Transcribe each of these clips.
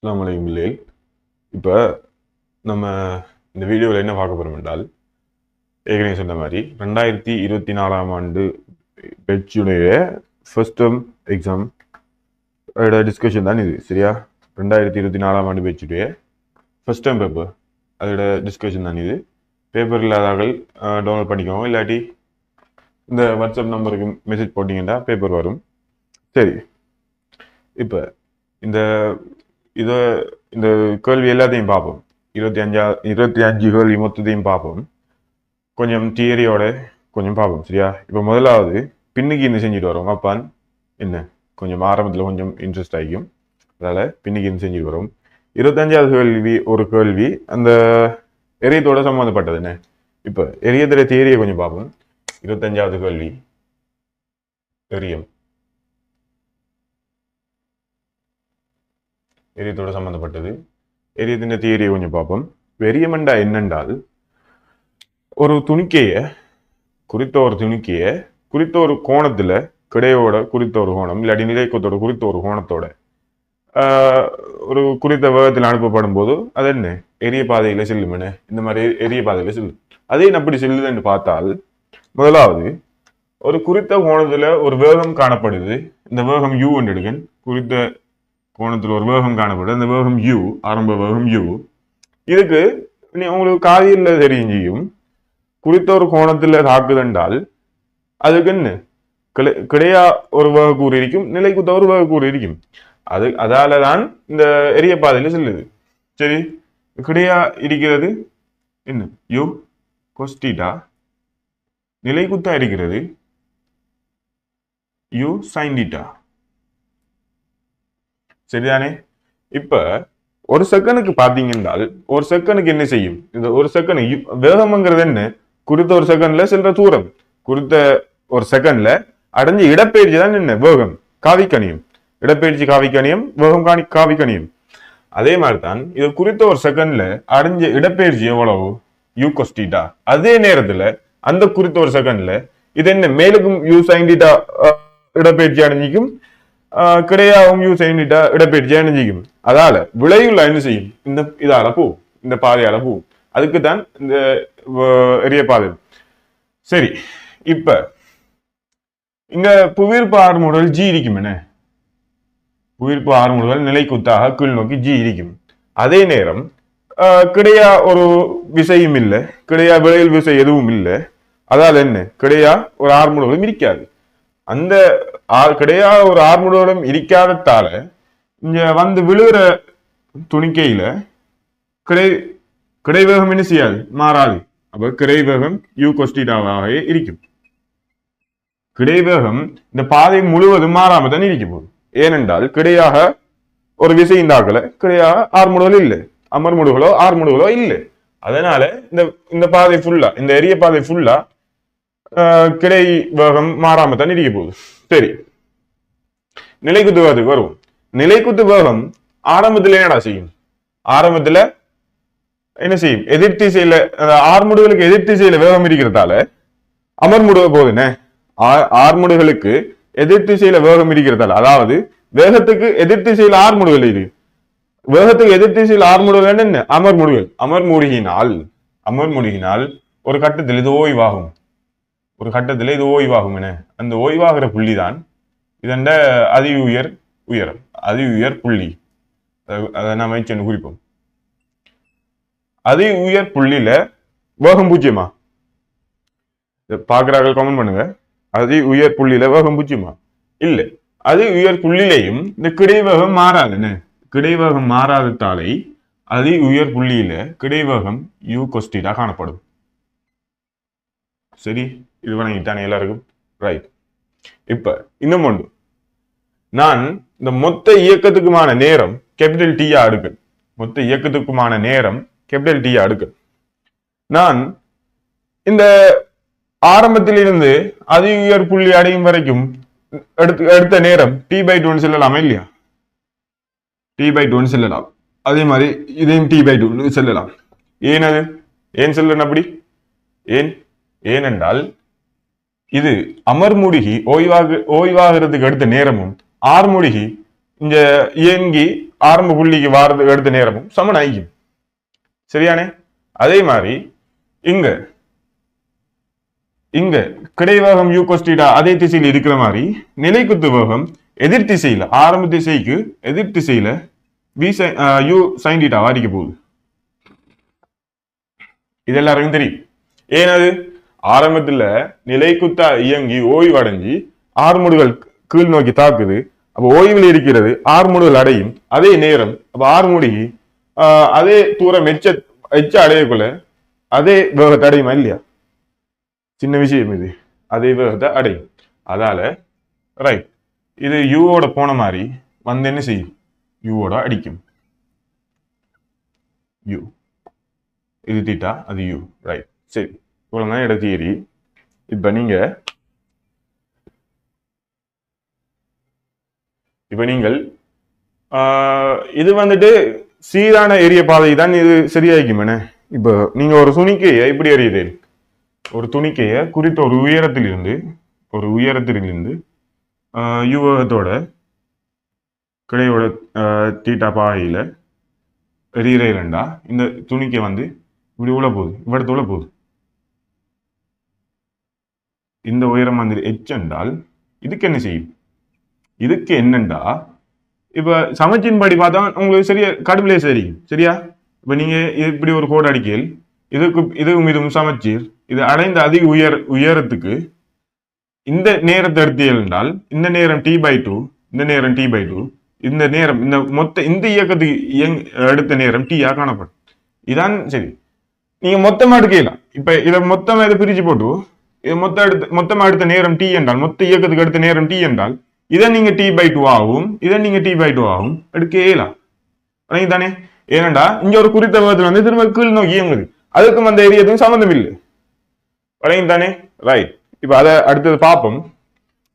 அஸ்ஸலாமு அலைக்கும் பிள்ளைகள். இப்போ நம்ம இந்த வீடியோவில் என்ன பார்க்க போகிறோம் என்றால், ஏற்கனவே சொன்ன மாதிரி 2024ஆம் ஆண்டு பெட்சுடைய ஃபர்ஸ்ட் டேர்ம் எக்ஸாம் டிஸ்கஷன் தான் இது. சரியா? 2024ஆம் ஆண்டு பெட்சுடைய ஃபர்ஸ்ட் டேர்ம் பேப்பர் அதோட டிஸ்கஷன் தான் இது. பேப்பர் இல்லாதவர்கள் டவுன்லோட் பண்ணிக்கோங்க, இல்லாட்டி இந்த வாட்ஸ்அப் நம்பருக்கு மெசேஜ் போட்டிங்கன்னா பேப்பர் வரும். சரி, இப்போ இந்த இதை இந்த கேள்வி எல்லாத்தையும் பார்ப்போம். 25 கேள்வி மொத்தத்தையும் பார்ப்போம். கொஞ்சம் தியரியோட கொஞ்சம் பார்ப்போம். சரியா? இப்போ முதலாவது பின்னுக்கு என்ன செஞ்சுட்டு வரோம் அப்பான் என்ன கொஞ்சம் ஆரம்பத்தில் கொஞ்சம் இன்ட்ரெஸ்ட் ஆகிக்கும். அதால் பின்னுக்கு என்ன செஞ்சுட்டு வரோம். 25வது கேள்வி ஒரு கேள்வி அந்த எரியத்தோட சம்மந்தப்பட்டது என்ன. இப்போ எரியத்தோட தியரியை கொஞ்சம் பார்ப்போம். 25வது கேள்வி எரியத்தோட சம்மந்தப்பட்டது. எரியத்தின் தியரியை கொஞ்சம் பார்ப்போம். எரியமெண்டா என்னென்றால், ஒரு துணிக்கைய குறித்த ஒரு கோணத்துல கிடையோட குறித்த ஒரு கோணம் இல்லாட்டி நிலைக்கத்தோட குறித்த ஒரு கோணத்தோட ஒரு குறித்த வேகத்தில் அனுப்பப்படும் போது அது என்ன எரிய பாதையில செல்லும். என்ன இந்த மாதிரி எரிய பாதையில செல்லும். அதே அப்படி செல்லுதுன்னு பார்த்தால், முதலாவது ஒரு குறித்த கோணத்துல ஒரு வேகம் காணப்படுது. இந்த வேகம் யூ என்று எடுக்கன். குறித்த கோணத்தில் ஒரு வேகம் காணப்படுது. அந்த வேகம் யூ, ஆரம்ப வேகம் யூ. இதுக்கு உங்களுக்கு காதியில் தெரியும் செய்யும். குறித்த ஒரு கோணத்துல தாக்குதென்றால் அதுக்கு என்ன கிடையா ஒரு வேகக்கூறு இருக்கும், நிலைக்குத்த ஒரு வேகக்கூறு இருக்கும். அதாலதான் இந்த எரிய பாதையில செல்லுது. சரி, கிடையா இருக்கிறது என்ன யூ கொஸ்டீட்டா, நிலைக்குத்தா இருக்கிறது யூ சைன்டீட்டா. சரிதானே? இப்ப ஒரு செகண்டுக்கு பாத்தீங்கன்னால் ஒரு செகண்டுக்கு என்ன செய்யும்? இந்த ஒரு செகண்ட் வேகம்ங்கிறது என்ன? குறித்த ஒரு செகண்ட்ல செல்ற தூரம், குறித்த ஒரு செகண்ட்ல அடைஞ்ச இடப்பெயர்ச்சி தான் என்ன வேகம், காவிக்கணியம். இடப்பெயர்ச்சி காவிக்கணியம், வேகம் காவிக்கணியம். அதே மாதிரிதான் இது குறித்த ஒரு செகண்ட்ல அடைஞ்ச இடப்பெயர்ச்சி எவ்வளவு? யூ கொஸ்டீட்டா. அதே நேரத்துல அந்த குறித்த ஒரு செகண்ட்ல இது என்ன மேலுக்கும் யூ சைன்டீட்டா இடப்பெயர்ச்சி அடைஞ்சிக்கும், கிடையாவும் யூ சைன்டீட்டா இடப்பெயர்ச்சி அடைஞ்சிக்கும். அதால விளைவுல என்ன செய்யும்? இதால போகும், இந்த பாதையால போகும். அதுக்குத்தான் இந்த எரிய பாதை. சரி, இப்ப இங்க புவியீர்ப்பு ஆர்முடல் ஜி இருக்கும். என்ன புவியீர்ப்பு ஆர்முடல் நிலைக்குத்தாக கீழ் நோக்கி ஜி இருக்கும். அதே நேரம் கிடையா ஒரு விசையும் இல்லை, கிடையா விளைவில் விசை எதுவும் இல்லை. அதால் என்ன கிடையா ஒரு ஆர்முடலும் இருக்காது. அந்த கிடையா ஒரு ஆர்முடலும் இருக்காததால இங்க வந்து விழுகிற துணிக்கையில கிடைவேகம் என்ன செய்யாது, மாறாது. அப்ப கிடைவேகம் யூ கொஸ்டீட்டாவாக இருக்கும். கிடைவேகம் இந்த பாதை முழுவதும் மாறாம தான் இருக்க போகுது. ஏனென்றால் கிடையாக ஒரு விசை இந்தாக்கல, கிடையாக ஆர்முடுகளோ இல்லை, அமர்முடுகளோ ஆர்முடுகளோ இல்லை. அதனால இந்த பாதை ஃபுல்லா, இந்த எரிய பாதை ஃபுல்லா கிடை வேகம் மாறாம தான் இருக்க போகுது. சரி, நிலைக்குத்து வேகத்துக்கு வருவோம். நிலைக்குத்து வேகம் ஆரம்பத்துல என்னடா செய்யும்? ஆரம்பத்துல என்ன செய்யும்? எதிர்த்திசையில ஆர்முடுகளுக்கு எதிர்த்திசையில வேகம் இருக்கிறதால அமர்முடுக போகுதுன்னு. ஆர்முடுகளுக்கு எதிர்த்திசையில வேகம் இருக்கிறதால, அதாவது வேகத்துக்கு எதிர்த்திசையில ஆர்முடுகள் இருக்கு. வேகத்துக்கு எதிர்த்திசையில் ஆர்முடுகள் என்ன? அமர்முடுகள். அமர்முடுகினால் ஒரு கட்டத்தில் இது ஓய்வாகும். ஒரு கட்டத்தில் இது ஓய்வாகும். என அந்த ஓய்வாகிற புள்ளிதான் இதண்ட அதி உயர் புள்ளி. அதை நாம குறிப்போம். அதி உயர் புள்ளியில வேகம் பூஜ்ஜியமா? பாக்குறார்கள் கமெண்ட் பண்ணுங்க. அதி உயர் புள்ளியில வேகம் பூஜ்ஜியமா? இல்ல. அதி உயர் புள்ளியிலையும் இந்த கிடைவேகம் மாறாதுன்னு. கிடைவேகம் மாறாததாலை அதி உயர் புள்ளியில கிடைவேகம் யூ கொஸ்டீட்டா காணப்படும். சரி, இது வணங்கிட்டானே எல்லாருக்கும். ரைட். இப்ப இன்னும் ஒன்று, நான் இந்த மொத்த இயக்கத்துக்குமான நேரம் கேபிட்டல் டீயா அடுக்கு. மொத்த இயக்கத்துக்குமான நேரம் கேபிட்டல் டீயா அடுக்கு. நான் இந்த ஆரம்பத்திலிருந்து அதி உயர் புள்ளி அடையும் வரைக்கும் எடுத்த நேரம் T/2 செல்லலாமா இல்லையா? T/2 செல்லலாம். அதே மாதிரி இதையும் T/2 செல்லலாம். ஏன் செல்லணும் அப்படி? ஏனென்றால் இது அமர்முடுகி ஓய்வாகிறதுக்கு எடுத்த நேரமும் ஆர்முடுகி இங்க இயங்கி ஆரம்ப புள்ளிக்கு வாரது எடுத்த நேரமும் சமன் ஆகிக்கும். சரியானே? அதே மாதிரி இங்க இங்க கிடைவேகம் யூ கொஸ்டீடா அதே திசையில் இருக்கிற மாதிரி நிலைக்குத்து வேகம் எதிர் திசையில ஆரம்ப திசைக்கு எதிர் திசையில யூ சைன் டீட்டாவா அடிக்க போகுது. இது எல்லாருக்கும் தெரியும். ஏனது ஆரம்பத்துல நிலைக்குத்தா இயங்கி ஓய்வு அடைஞ்சி ஆறுமுடுகள் கீழ் நோக்கி தாக்குது. அப்ப ஓய்வில் இருக்கிறது ஆறுமுடுகள் அடையும். அதே நேரம் அப்ப ஆறுமுடி அதே தூரம் எச்ச அடையக்குள்ள அதே வேகத்தை அடையுமா இல்லையா? சின்ன விஷயம் இது. அதே வேகத்தை அடையும். அதால ரைட் இது யூவோட போன மாதிரி வந்து என்ன செய்யும்? யூவோட அடிக்கும். யூ இது தீட்டா அது யூ. ரைட் சரி, இவ்வளவுதான் இட தியரி. இப்ப நீங்கள் இது வந்துட்டு சீரான எரிய பாதை தான் இது சரியாயிக்கும். என்ன இப்போ நீங்க ஒரு துணிக்கையை இப்படி எறிகிறீர்கள். ஒரு துணிக்கைய குறித்த ஒரு உயரத்திலிருந்து யுவகத்தோட கிடையோட தீட்டா பாகையில எறிகிறேன்டா இந்த துணிக்கை வந்து இப்படி உள்ள போகுது, இவ்வளத்து உள்ள போகுது. இந்த உயரம் வந்து எச் என்றால் இதுக்கு என்ன செய்யும்? இதுக்கு என்னண்டா இப்ப சமச்சின் படி பார்த்தா உங்களுக்கு சரியா கடுமையிலே தெரியும். சரியா? இப்ப நீங்க இப்படி ஒரு கோடு அடிக்கல் இதுவும் இதுவும் சமச்சீர். இது அடைந்த அதிக உயரத்துக்கு இந்த நேரத்தை எடுத்தீர்கள் என்றால் இந்த நேரம் t/2, இந்த நேரம் t/2, இந்த நேரம் இந்த மொத்த இந்த இயக்கத்துக்கு எடுத்த நேரம் t-ஆ காணப்படும். இதான் சரி. நீங்க மொத்தமா எடுக்கலாம். இப்ப இதை மொத்தமா இதை பிரிச்சு போட்டு இது மொத்தமா எடுத்த நேரம் t என்றால் மொத்த இயக்கத்துக்கு எடுத்த நேரம் t என்றால் இதை நீங்க t/2 ஆகும், இதை நீங்க t/2 ஆகும் எடுக்கலாம் தானே. ஏனண்டா இங்க ஒரு குறித்த வேகத்துல வந்து திரும்ப கீழ் நோக்கி இயங்குது. அதுக்கும் அந்த ஏரியத்துக்கும் சம்மந்தம் இல்லை. தானே. ரைட். இப்ப அதை அடுத்தது பார்ப்போம்.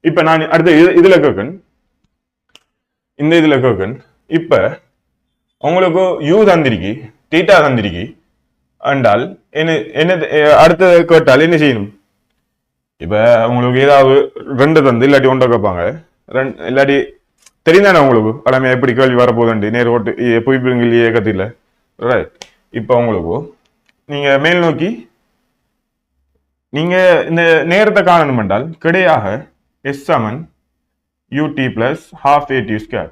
இப்ப நான் அடுத்த இதுல கேட்கன் இந்த இதுல கேட்கன் இப்ப உங்களுக்கு யூ தந்திரிக்கி தீட்டா தந்திரிக்கி என்றால் என்ன அடுத்தது கேட்டால் என்ன செய்யணும்? இப்ப உங்களுக்கு ஏதாவது ரெண்டு தந்து இல்லாட்டி ஒன்றை கேட்பாங்க. இல்லாட்டி தெரிந்தானே உங்களுக்கு பழமையா எப்படி கேள்வி வரப்போகுதுண்டு நேர் ஓட்டு புய்பிங்கள் இயக்கத்தில். ரைட். இப்ப உங்களுக்கு நீங்க மேல் நோக்கி நீங்க இந்த நேரத்தை காணணும் என்றால் கிடையாக எஸ் சமன் யூடி பிளஸ் ஹாஃப் ஏடி ஸ்கொயர்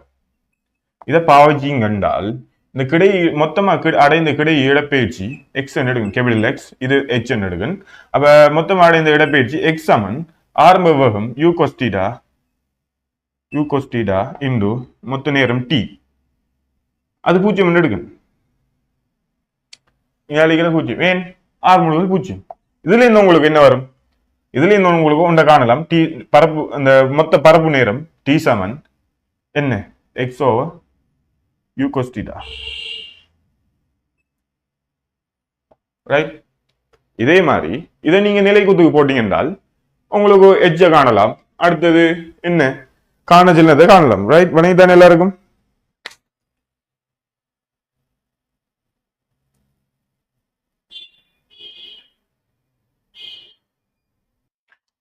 இதை பாவச்சிங்க என்றால் இந்த கிடை மொத்தமா அடைந்த கிடை இடப்பெயர்ச்சி எக்ஸ் எடுக்கும், கேபிடல் எக்ஸ், இது ஹெச் எடுக்கும். அப்ப மொத்தமா அடைந்த இடப்பெயர்ச்சி எக்ஸ் சமன் ஆரம்ப வேகம் யூ கொஸ்டீடா இன்டு மொத்த நேரம் டி அது 0 எடுக்கும். நீங்க அழிக்கிற 0 ஏன் ஆறு 0. இதுல இருந்து உங்களுக்கு என்ன வரும்? இதுல இருந்து உங்களுக்கு ஒன்றை காணலாம். டி பரப்பு அந்த மொத்த பரப்பு நேரம் டி சமன் என்ன எக்ஸ் ஓவர் யூ கொஸ்டீடா. ரைட். இதே மாதிரி இதை நீங்க நிலைக்குத்துக்கு போட்டீங்க என்றால் உங்களுக்கு எட்ஜ காணலாம். அடுத்தது என்ன காண சின்னதை காணலாம். ரைட். வணக்கம் எல்லாருக்கும்.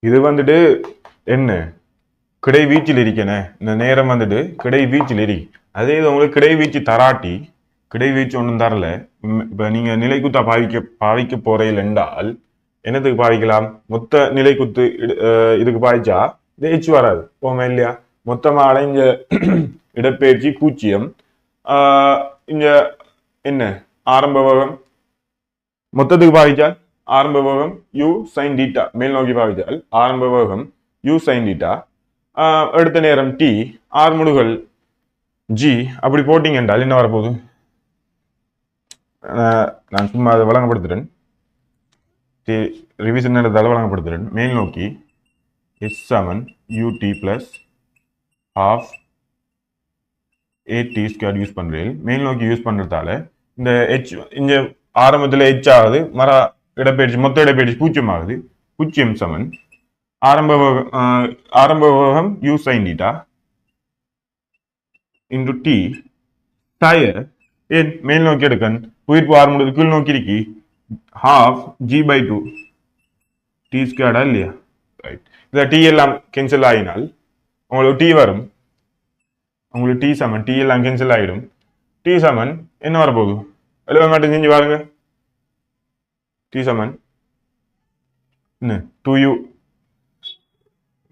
இது வந்துட்டு என்ன கிடை வீச்சில் இருக்கேனே இந்த நேரம் வந்துட்டு கிடை வீச்சில் இருக்கு. அதே இது உங்களுக்கு கிடை வீச்சு தராட்டி கிடை வீச்சு ஒன்றும் தரல. இப்ப நீங்க நிலைக்குத்தா பாவிக்க போறையில் என்றால் என்னத்துக்கு பாவிக்கலாம்? மொத்த நிலைக்குத்து இதுக்கு பாய்ச்சா இது எச்சு வராது போமே இல்லையா? மொத்தமா அடைஞ்ச இடப்பெயர்ச்சி 0. இங்க என்ன ஆரம்ப வேகம் மொத்தத்துக்கு பாவிச்சால் ஆரம்ப வேகம் யூ சைன் டீட்டா மேல் நோக்கி பாவிச்சால் ஆரம்ப வேகம் யூ சைன் டீட்டா எடுத்த நேரம் டி ஆறுமுடுகள் ஜி அப்படி போட்டிங்க என்றால் என்ன வரப்போகுது? நான் சும்மா அதை வழங்கப்படுத்துறேன். ரிவிஷன் நடத்தால வழங்கப்படுத்துறேன். மேல் நோக்கி எஸ் சமன் யூடி பிளஸ் ஹாஃப் ஏடி ஸ்கொயர் யூஸ் பண்றேன். மேல் நோக்கி யூஸ் பண்றதால இந்த ஹெச் இங்க ஆரம்பத்தில் ஹெச் ஆகுது, இடப்பெயர்ச்சி மொத்த இடப்பெயர்ச்சி 0 ஆகுது. 0 சமன் ஆரம்ப வேகம் u sine theta into t சாய ஏன் மேல் நோக்கி எடுக்கன் உயிர்ப்பு ஆரம்பத்தில் கீழ் நோக்கி இருக்கி ஹாஃப் g/2 டி ஸ்கொயர்டா இல்லையா? ரைட். இந்த டி எல்லாம் கேன்சல் ஆகினால் உங்களுக்கு டி வரும். உங்களுக்கு டி சமன் டி எல்லாம் கேன்சல் ஆகிடும். டி சமன் என்ன வரப்போகுது எழுத மாட்டேன் செஞ்சு பாருங்க டி சமன் என்ன 2u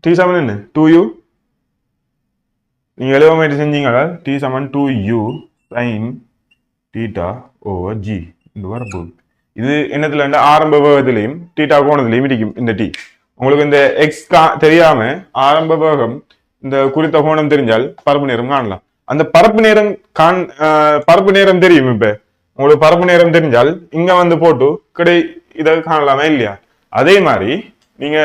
டி சமன் என்ன 2u நீங்க எழுத மாட்டேன் செஞ்சீங்களா டி சமன் 2u sin theta over G இந்த வரப்போகுது இது என்னத்துல ஆரம்ப வேகத்திலையும் தீட்டா கோணத்திலையும் இருக்கும் இந்த டி உங்களுக்கு இந்த எக்ஸ் தெரியாம ஆரம்ப வேகம் இந்த குறித்த கோணம் தெரிஞ்சால் பரப்பு நேரம் காணலாம் அந்த பரப்பு நேரம் பரப்பு நேரம் தெரியும் இப்ப உங்களுக்கு பரப்பு நேரம் தெரிஞ்சால் இங்க வந்து போட்டு இதை காணலாமா இல்லையா அதே மாதிரி நீங்க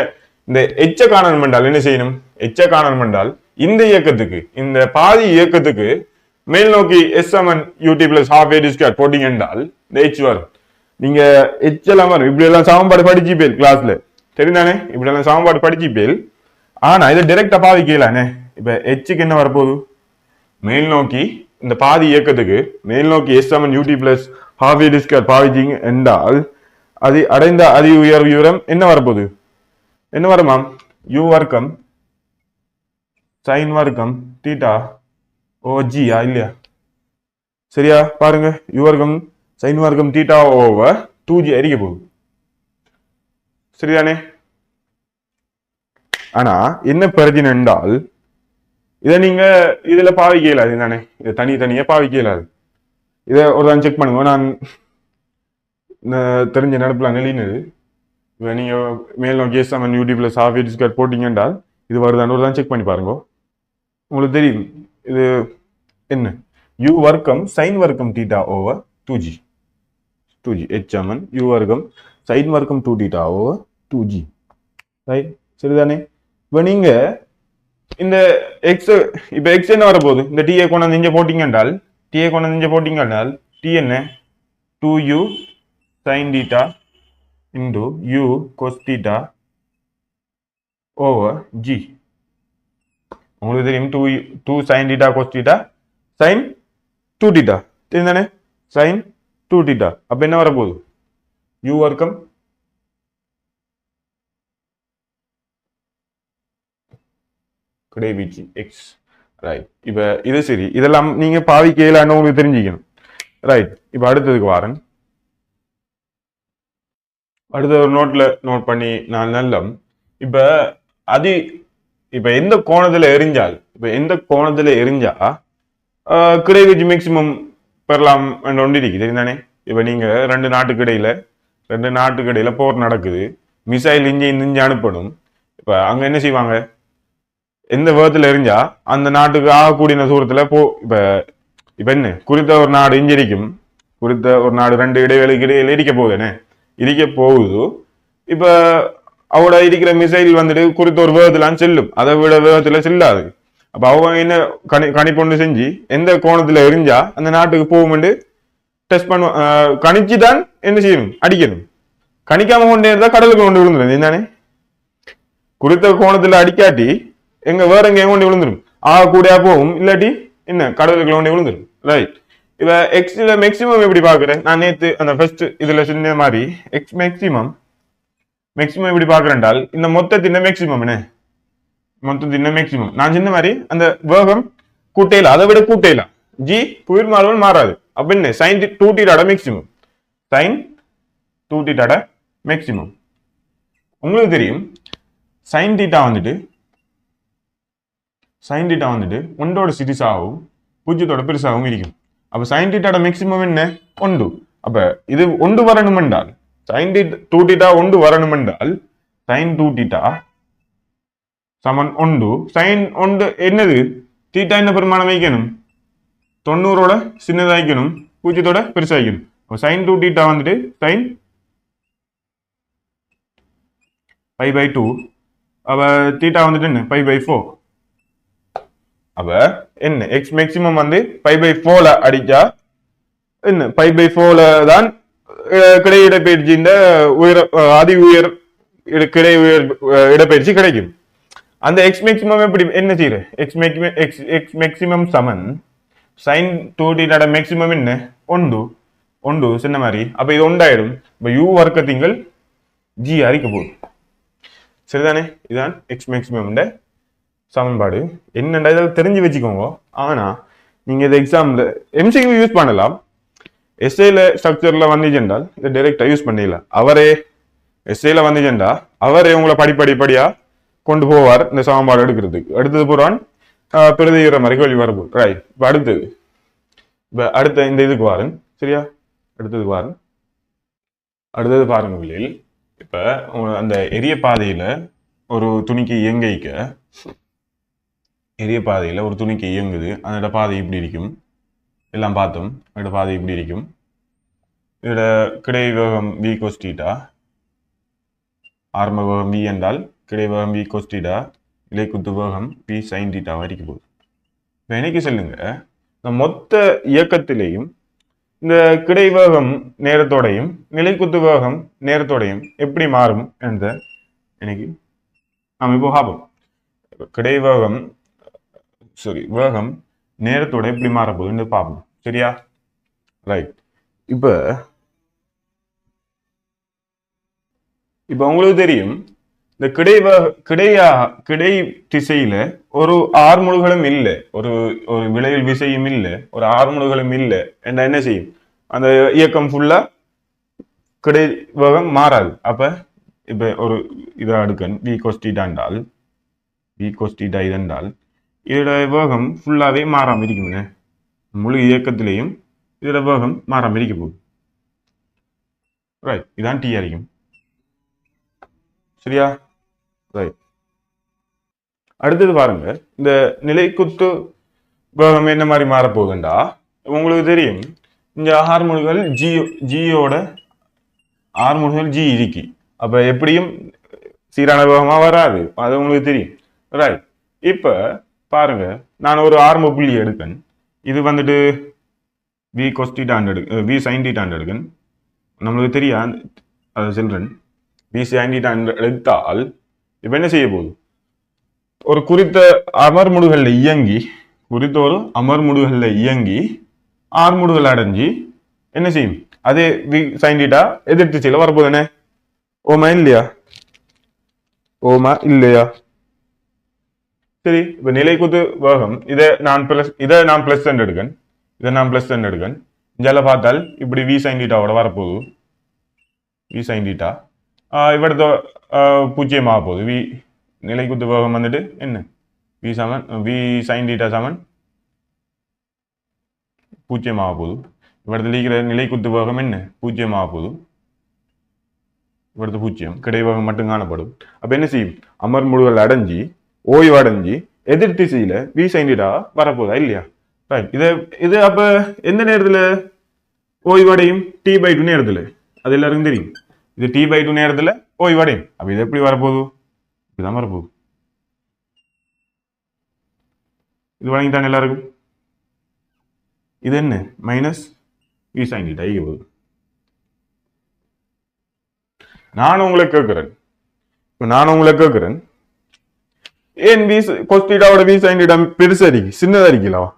இந்த எச்ச காணணும் என்றால் என்ன செய்யணும் எச்ச காணணும் என்றால் இந்த இயக்கத்துக்கு இந்த பாதி இயக்கத்துக்கு மேல் நோக்கி எஸ் சமன் யூடி பிளஸ் ஹாஃப் ஏ ஸ்கொயர் போட்டீங்க என்றால் இந்த எச் வரும் நீங்க எச் எல்லாம் வரும் இப்படி எல்லாம் சமன்பாடு படிச்சுப்பேன் கிளாஸ்ல தெரிந்தானே இப்படி எல்லாம் சமன்பாடு படிச்சுப்பேன் ஆனா இதை டைரக்டா பாவிக்கலானே இப்ப எச்சுக்கு என்ன வரப்போகுது மேல் நோக்கி இந்த பாதி இயக்கத்துக்கு மேல் நோக்கி எஸ் சமன் யூடி பிளஸ் ஹாஃப் ஏ ஸ்கொயர் பாவிச்சிங்க என்றால் அது அடைந்த அதி உயர் விவரம் என்ன வரப்போகுது என்ன வருமாம் யூ வர்க்கம் சைன் வர்க்கம் தீட்டா ஓ ஜியா இல்லையா சரியா பாருங்க யூ வர்க்கம் சைன் வர்க்கம் தீட்டா ஓவர் 2g அடிக்க போகுது சரிதானே ஆனா என்ன பிரச்சனை என்றால் இதை நீங்க இதுல பாவிக்க இயலாது தானே இதை தனியா பாவிக்க இயலாது இதை ஒரு தான் செக் பண்ணுங்க நான் தெரிஞ்ச நடப்புல நெலினது நீங்க மேல் நோக்கி எஸ் சமன் யூடி பிளஸ் ஹாஃப் ஏ ஸ்கொயர் போட்டீங்க என்றால் இது வருதான்னு ஒரு தான் செக் பண்ணி பாருங்க உங்களுக்கு தெரியும் இது என்ன யூ வர்க்கம் சைன் வர்க்கம் தீட்டா ஓவர் 2g h சமன் யூ வர்க்கம் சைன் வர்க்கம் 2 தீட்டா ஓவர் 2g ரைட் சரிதானே இப்போ நீங்க இந்த எக்ஸ் இப்ப எக்ஸ் என்ன வரப்போகுது இந்த டிஏ கொண்டு இங்க போட்டீங்க என்றால் டிஏ கொண்டு இங்க போட்டீங்க என்றால் டி என்ன 2u sin theta into u cos theta over g உங்களுக்கு தெரியும் 2 sin theta cos theta sin 2 theta தெரியுதானே sin 2 theta அப்ப என்ன வரப்போகுது u வர்க்கம் கிடைவிச்சு எக்ஸ் ரைட் இப்ப இது சரி இதெல்லாம் நீங்க பாவிக்கலான்னு உங்களுக்கு தெரிஞ்சுக்கணும் ரைட் இப்ப அடுத்ததுக்கு வாரன் அடுத்த ஒரு நோட்ல நோட் பண்ணி நான் நல்லம் இப்ப அது இப்ப எந்த கோணத்துல எரிஞ்சா கிடைவிச்சு மேக்சிமம் பெறலாம் என்று ஒன்று இருக்கு தெரியுதானே இப்ப நீங்க ரெண்டு நாட்டுக்கு இடையில போர் நடக்குது மிசைல் இஞ்சி அனுப்பணும் இப்ப அங்க என்ன செய்வாங்க எந்த விதத்துல எரிஞ்சா அந்த நாட்டுக்கு ஆகக்கூடிய தூரத்துல இப்ப என்ன குறித்த ஒரு நாடு இஞ்சிரிக்கும் குறித்த ஒரு நாடு ரெண்டு இடைவெளிக்கு இடையில இடிக்க போகுதுன்னு இடிக்க போகுது இப்ப அவட இருக்கிற மிசைல் வந்துட்டு குறித்த ஒரு வேகத்துல செல்லும் அதை விட வேகத்துல செல்லாது அப்ப அவங்க என்ன கணிப்பொண்டு செஞ்சு எந்த கோணத்துல எரிஞ்சா அந்த நாட்டுக்கு போகும்னு டெஸ்ட் பண்ணுவோம் கணிச்சுதான் என்ன செய்யணும் அடிக்கணும் கணிக்காம கொண்டே இருந்தா கடலுக்கு கொண்டு விழுந்துடும் என்னதானே குறித்த கோணத்துல அடிக்காட்டி வேற எங்க கொண்டு விழுந்துடும் கூடியா போகும் இல்லாட்டி என்ன கடலுக்கு கொண்டு விழுந்துடும் ரைட் இப்ப எக்ஸ்ல மேக்சிமம் எப்படி பாக்குறேன் நான் நேத்து அந்த ஃபர்ஸ்ட் இதுல சொன்ன மாதிரி எக்ஸ் மேக்சிமம் எப்படி பாக்குறேன்டால் இந்த மொத்தத்தின் மேக்சிமம் என்ன மொத்தத்தின் மேக்சிமம் நான் சொன்ன மாதிரி அந்த வேகம் கூட்டையில அதை விட கூட்டையில ஜி புயல் மாறுவன் மாறாது அப்ப என்ன சைன் 2 தீட்டாட மேக்சிமம் சைன் 2 தீட்டாட மேக்சிமம் உங்களுக்கு தெரியும் சைன் தீட்டா வந்துட்டு ஒன்றோட சிறிசாகவும் பூஜ்ஜியத்தோட பெருசாகவும் இருக்கும் அப்ப சைன் தீட்டாட மேக்சிமம் என்ன 1 அப்ப இது 1 வரணும் என்றால் சைன் 2 தீட்டா 1 வரணும் என்றால் சைன் 2 தீட்டா சமன் 1 சைன் 1 என்னது தீட்டா என்ன பெருமானம் வைக்கணும் 90ஓட சின்னதா வைக்கணும் பூஜ்ஜியத்தோட பெருசா வைக்கணும் அப்ப சைன் 2 தீட்டா வந்துட்டு சைன் π/2 அப்ப தீட்டா வந்துட்டு என்ன π/4 அப்ப என்ன எக்ஸ் மேக்சிமம் வந்து π/4ல அடிச்சா என்ன π/4ல தான் கிடையிடப்பயிற்சி இந்த அதி உயர் கிடை உயர் இடப்பயிற்சி கிடைக்கும் அந்த எக்ஸ் மேக்சிமம் எப்படி என்ன செய்யற எக்ஸ் மேக்சிமம் சமன் சைன் 2 தீட்டாட மேக்சிமம் என்ன 1 சின்ன மாதிரி அப்ப இது ஒன்றாயிடும் இப்ப யூ வர்க்கத்திங்கள் ஜி அறிக்க போகுது சரிதானே இதுதான் எக்ஸ் மேக்சிமம் சமன்பாடு என்னண்டா இதில் தெரிஞ்சு வச்சுக்கோங்க ஆனா நீங்க இந்த எக்ஸாம்ல எம்சிக்யூ யூஸ் பண்ணலாம். எஸ்ஏல ஸ்ட்ரக்சர்ல வந்துச்சுன்றால் இதை டைரக்டா யூஸ் பண்ணிடலாம். அவரே எஸ்ஏல வந்துச்சுண்டா அவரே உங்களை படிப்படிப்படியா கொண்டு போவார் இந்த சமன்பாடு எடுக்கிறதுக்கு. அடுத்தது போறான் பிரதிகிற மாதிரி கேள்வி வரப்போகுது. ரைட். இப்போ அடுத்தது அடுத்த இந்த இதுக்கு வாருங்க. சரியா? அடுத்தது பாருங்க. அடுத்தது பாருங்க வெளியில். இப்ப அந்த எரிய பாதையில ஒரு துணிக்கு இயங்கிக்க எரிய பாதையில ஒரு துணிக்கு இயங்குது. அதோட பாதை இப்படி இருக்கும். எல்லாம் பார்த்தோம். அதோட பாதை இப்படி இருக்கும். இதோட கிடை வேகம் v cos θ, ஆரம்ப வேகம் v என்றால் கிடை வேகம் v cos θ, இலைக்குத்து வேகம் v sin θ வரைக்கும் போகுது. இப்போ எனக்கு சொல்லுங்க, இந்த மொத்த இயக்கத்திலேயும் இந்த கிடை வேகம் நேரத்தோடையும் நிலைக்குத்து வேகம் நேரத்தோடையும் எப்படி மாறும் என்ற எனக்கு நாம் இப்போ பார்ப்போம். கிடை வேகம் வேகம் நேரத்தோட எப்படி மாறப்போகுதுன்னு பார்ப்போம். சரியா? ரைட். இப்போ உங்களுக்கு தெரியும், இந்த கிடை திசையில ஒரு ஆர்முடுகளும் இல்லை, ஒரு விளைவில் விசையும் இல்லை, ஒரு ஆர்முடுகளும் இல்லை என்ன என்ன செய்யும்? அந்த இயக்கம் ஃபுல்லா கிடை வேகம் மாறாது. அப்ப இப்ப ஒரு இதை அடுக்கன் v cos θ என்றால் இதென்றால் இதோட வேகம் ஃபுல்லாவே மாறாம இருக்குங்க. முழு இயக்கத்திலையும் இதோட வேகம் மாறாம இருக்க போகுது. ரைட். இதான் டி அறியும். சரியா? ரைட். அடுத்தது பாருங்க, இந்த நிலைக்குத்து வேகம் என்ன மாதிரி மாறப்போகுதுண்டா உங்களுக்கு தெரியும், இந்த ஹார்மோன்கள் ஜியோட ஹார்மோன்கள் ஜி இருக்கு. அப்ப எப்படியும் சீரான வேகமா வராது, அது உங்களுக்கு தெரியும். ரைட். இப்ப பாருங்க, நான் ஒரு ஆரம்ப புள்ளி எடுக்கேன். இது வந்துட்டு v cos θ v sin θ எடுக்கேன். நம்மளுக்கு தெரியாது, அதை சொல்றேன். v sin θ எடுத்தால் இப்ப என்ன செய்ய போகுது? ஒரு குறித்த அமர்முடுகள்ல இயங்கி ஆர்முடுகள் அடைஞ்சி என்ன செய்யும்? அதே v sin θ எதிர் திசையில வரப்போகுது. என்ன ஓமா இல்லையா? சரி. இப்ப நிலைக்குத்து வேகம் இதை நான் பிளஸ் எடுக்கேன். இதில் பார்த்தால் இப்படி v sin θ ஓட வரப்போகுது. v sin θ இவரது பூஜ்ஜியமாக போகுது. நிலைக்குத்து வேகம் வந்துட்டு என்ன? v sin θ சமன் பூஜ்ஜியமாக போகுது. இவரது இருக்கிற நிலைக்குத்து வேகம் என்ன? பூஜ்ஜியமாக போகுது. இவரது பூஜ்ஜியம், கிடைவேகம் மட்டும் காணப்படும். அப்ப என்ன செய்யும்? அமர்முடுகள் அடைஞ்சி ஓய்வடைஞ்சி எதிர் திசையில v sin θ வரப்போதா இல்லையா? இது அப்ப எந்த நேரத்துல ஓய்வடையும்? t/2 நேரத்துல. அது எல்லாருக்கும் தெரியும். இது t/2 நேரத்துல ஓய்வடையும். அப்ப இது எப்படி வரப்போகுது? இப்படிதான் வரப்போகுது. இது வழங்கிட்டாங்க எல்லாருக்கும். இது என்ன? மைனஸ் v sin θ போகுது. நான் உங்களை கேட்கிறேன், ஏன் v cos θ ஓட v sin θ பெருசா இருக்கு, சின்னதா இருக்கலவா?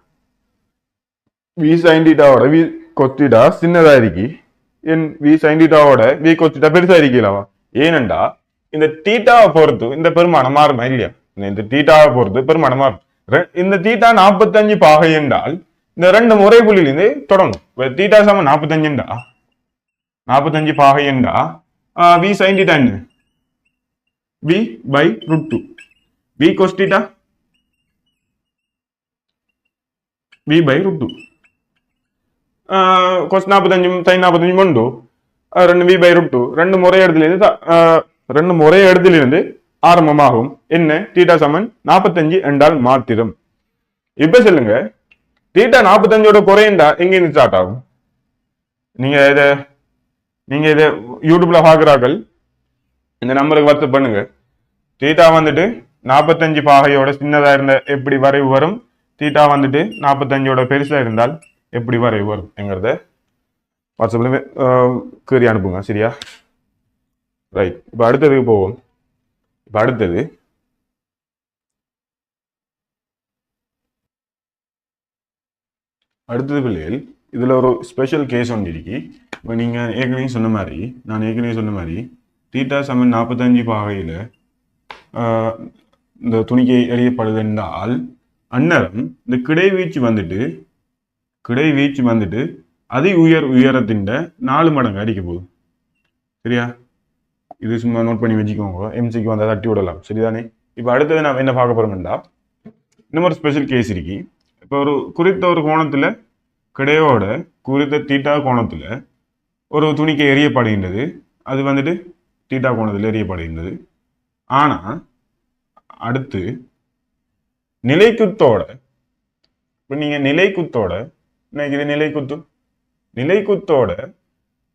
v sin θ ஓட v cos θ சின்னதா இருக்கு, ஏன் v sin θ ஓட v cos θ பெருசா இருக்கலவா? ஏனென்றா இந்த தீட்டாவை பொறுத்து இந்த பெருமானம் மாறுமா இல்லையா? இந்த தீட்டாவை பொறுத்து பெருமானம் மாறும். இந்த தீட்டா 45 பாகை என்றால் இந்த ரெண்டு முறை புள்ளியிலிருந்து தொடங்கும். தீட்டா சமம் 45 பாகை என்றா v sin θ என்ன? v/√2. v cos θ v/√2. cos 45 sin 45 கொண்டு ரெண்டு v/√2 ரெண்டு முறை இடத்திலிருந்து ஆரம்பமாகும். என்ன? தீட்டா சமன் 45 என்றால் மாத்திரம். இப்ப சொல்லுங்க, தீட்டா 45ஓட குறையண்டா எங்க இருந்து ஸ்டார்ட் ஆகும்? நீங்க இதை யூடியூப்ல பாக்குறார்கள், இந்த நம்பருக்கு வாட்ஸ்அப் பண்ணுங்க. தீட்டா வந்துட்டு 45 பாகையோட சின்னதா இருந்த எப்படி வரைவு வரும், தீட்டா வந்துட்டு 45ஓட பெருசா இருந்தால் எப்படி வரைவு வரும் என்கிறத வாட்ஸ்அப்ல கேரி அனுப்புங்க. சரியா? ரைட். இப்ப அடுத்ததுக்கு போவோம். அடுத்தது பிள்ளைகள், இதுல ஒரு ஸ்பெஷல் கேஸ் ஒன்று இருக்கு. இப்போ நான் ஏற்கனவே சொன்ன மாதிரி தீட்டா சமன் 45 பாகையில இந்த துணிக்கை எறியப்படுது என்றால் அந்நேரம் இந்த கிடைவீச்சு வந்துட்டு கிடை வீச்சு வந்துட்டு அதி உயரத்தின் 4 மடங்கு அடிக்க போகுது. சரியா? இது சும்மா நோட் பண்ணி வச்சுக்கோங்க. எம்சிக்கு வந்தால் தட்டி விடலாம். சரிதானே? இப்போ அடுத்தது நாம் என்ன பார்க்க போறோம்னா, இன்னும் ஒரு ஸ்பெஷல் கேஸ் இருக்கு. இப்போ ஒரு குறித்த ஒரு கோணத்துல கிடையோட குறித்த தீட்டா கோணத்துல ஒரு துணிக்கு எரியப்படுகின்றது. அது வந்துட்டு தீட்டா கோணத்தில் எரியப்படுகின்றது. ஆனா அடுத்து நிலைக்குத்தோட, இப்போ நீங்க நிலைக்குத்தோட நினைக்கிறது நிலைக்குத்தோட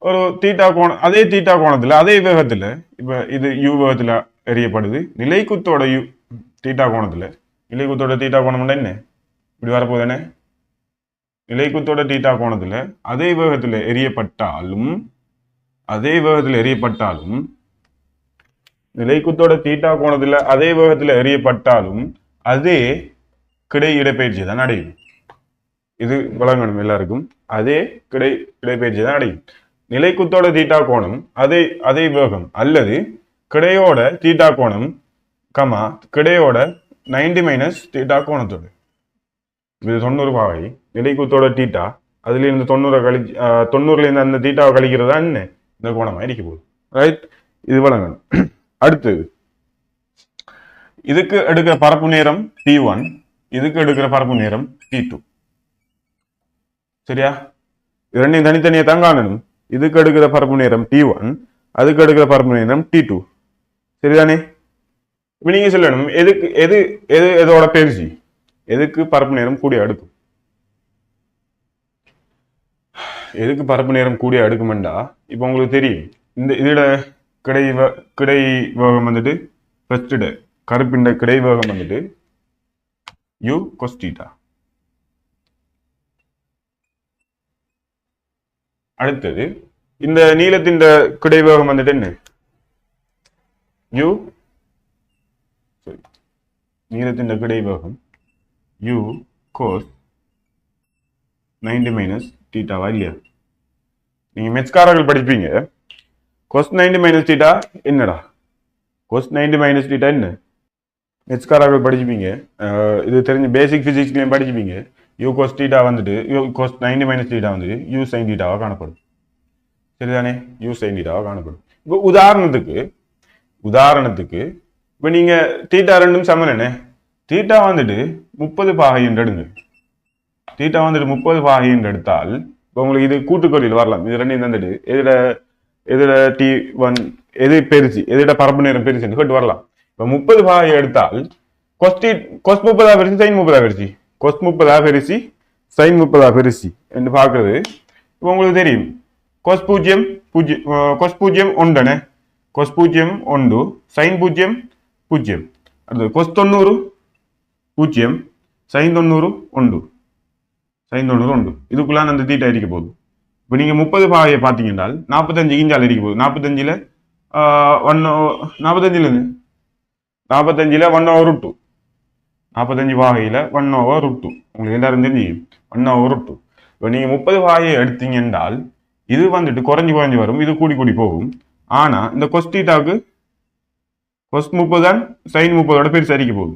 ஒரு தீட்டா கோணம், அதே தீட்டா கோணத்துல அதே வேகத்துல, இப்ப இது யூ வேகத்துல எரியப்படுது. நிலைக்குத்தோட தீட்டா கோணத்துல, நிலைக்குத்தோட தீட்டா கோணம் என்ன இப்படி வரப்போதானே? நிலைக்குத்தோட தீட்டா கோணத்துல அதே வேகத்துல எரியப்பட்டாலும் நிலைக்குத்தோட தீட்டா கோணத்துல அதே வேகத்துல எரியப்பட்டாலும் அதே கிடை இடப்பெயர்ச்சி தான் அடையும். இது வழங்கணும் எல்லாருக்கும். அதே கிடைப்பெயர்ச்சி தான் அடையும். நிலைக்குத்தோட தீட்டா கோணம் அதே வேகம் அல்லது கிடையோட தீட்டா கோணம் கிடையோட 90 மைனஸ் தீட்டா கோணத்தோடு. இது 90 பாகை. நிலைக்குத்தோட தீட்டா அதுல இருந்து 90 இருந்து அந்த தீட்டாவை கழிக்கிறதா என்ன இந்த கோணமா இருக்க போகுது. ரைட்? இது வழங்கணும். அடுத்தது இதுக்கு எடுக்கிற பரப்பு நேரம் T1, இதுக்கு எடுக்கிற பரப்பு நேரம் T2. சரியா? இரண்டையும் தனித்தனியை தான் காணணும். இதுக்கு எடுக்கிற பரப்பு நேரம் T1, அதுக்கு எடுக்கிற பரப்பு நேரம் T2. சரிதானே? இப்ப நீங்க சொல்லணும் எதோட பெருசி, எதுக்கு பரப்பு நேரம் கூடிய அடுக்கும். எதுக்கு பரப்பு நேரம் கூடிய அடுக்குமெண்டா, இப்ப உங்களுக்கு தெரியும் இதோட கிடை வேகம் வந்துட்டு ஃபர்ஸ்ட் கருப்பின் கிடை வேகம் வந்துட்டு u cos θ. அடுத்தது இந்த நீளத்தின் கிடை வேகம் வந்துட்டு என்ன நீளத்தின் கிடை வேகம் u cos 90 மைனஸ் தீட்டாவா இல்லையா? நீங்க மெட்ஸ்காரர்கள் படிப்பீங்க. cos 90 மைனஸ் தீட்டா என்னடா? cos 90 மைனஸ் தீட்டா என்ன? மெட்ஸ்காரர்கள் படிச்சுப்பீங்க. இது தெரிஞ்ச பேசிக் பிசிக்ஸ்லயும் படிச்சுப்பீங்க. u cos θ வந்துட்டு cos 90 மைனஸ் தீட்டா வந்துட்டு u sin θவா காணப்படும். சரிதானே? u sin θவா காணப்படும். இப்போ உதாரணத்துக்கு இப்ப நீங்க தீட்டா ரெண்டும் சமன் என்ன? தீட்டா வந்துட்டு 30 பாகை என்று எடுங்க. தீட்டா வந்துட்டு 30 பாகை என்று எடுத்தால் இப்போ உங்களுக்கு இது கூட்டுக்கொள்ளியில் வரலாம். இது ரெண்டையும் தந்துட்டு எதிர T1 எது பெருசி, எதிட பரப்பு நேரம் பெருசுன்னு கேட்டு வரலாம். இப்போ 30 பாகை எடுத்தால் cos 30 பெருசி sin 30 பெருசி, cos 30 பெருசி sin 30 பெருசி என்று பார்க்கறது. இப்போ உங்களுக்கு தெரியும் cos 0 ஒன்றுனே, cos 0 1, sin 0 0. அடுத்தது cos 90 0, sin 90 1, sin 90 1. இதுக்குள்ளான அந்த தீட்டா இருக்க போகுது. இப்போ நீங்க 30 பாகையை பார்த்தீங்கன்னா 45 இஞ்சால் இருக்க போகுது. 45ல 1/2, 45 பாகையில 1/2. உங்களுக்கு எல்லாரும் தெரியும் 1/2. இப்போ நீங்க 30 பாகையை எடுத்தீங்க என்றால் இது வந்துட்டு குறைஞ்சு வரும், இது கூடி போகும். ஆனா இந்த cos θவுக்கு cos 30 தான் sin 30ஓட பெருசு அடிக்க போகுது.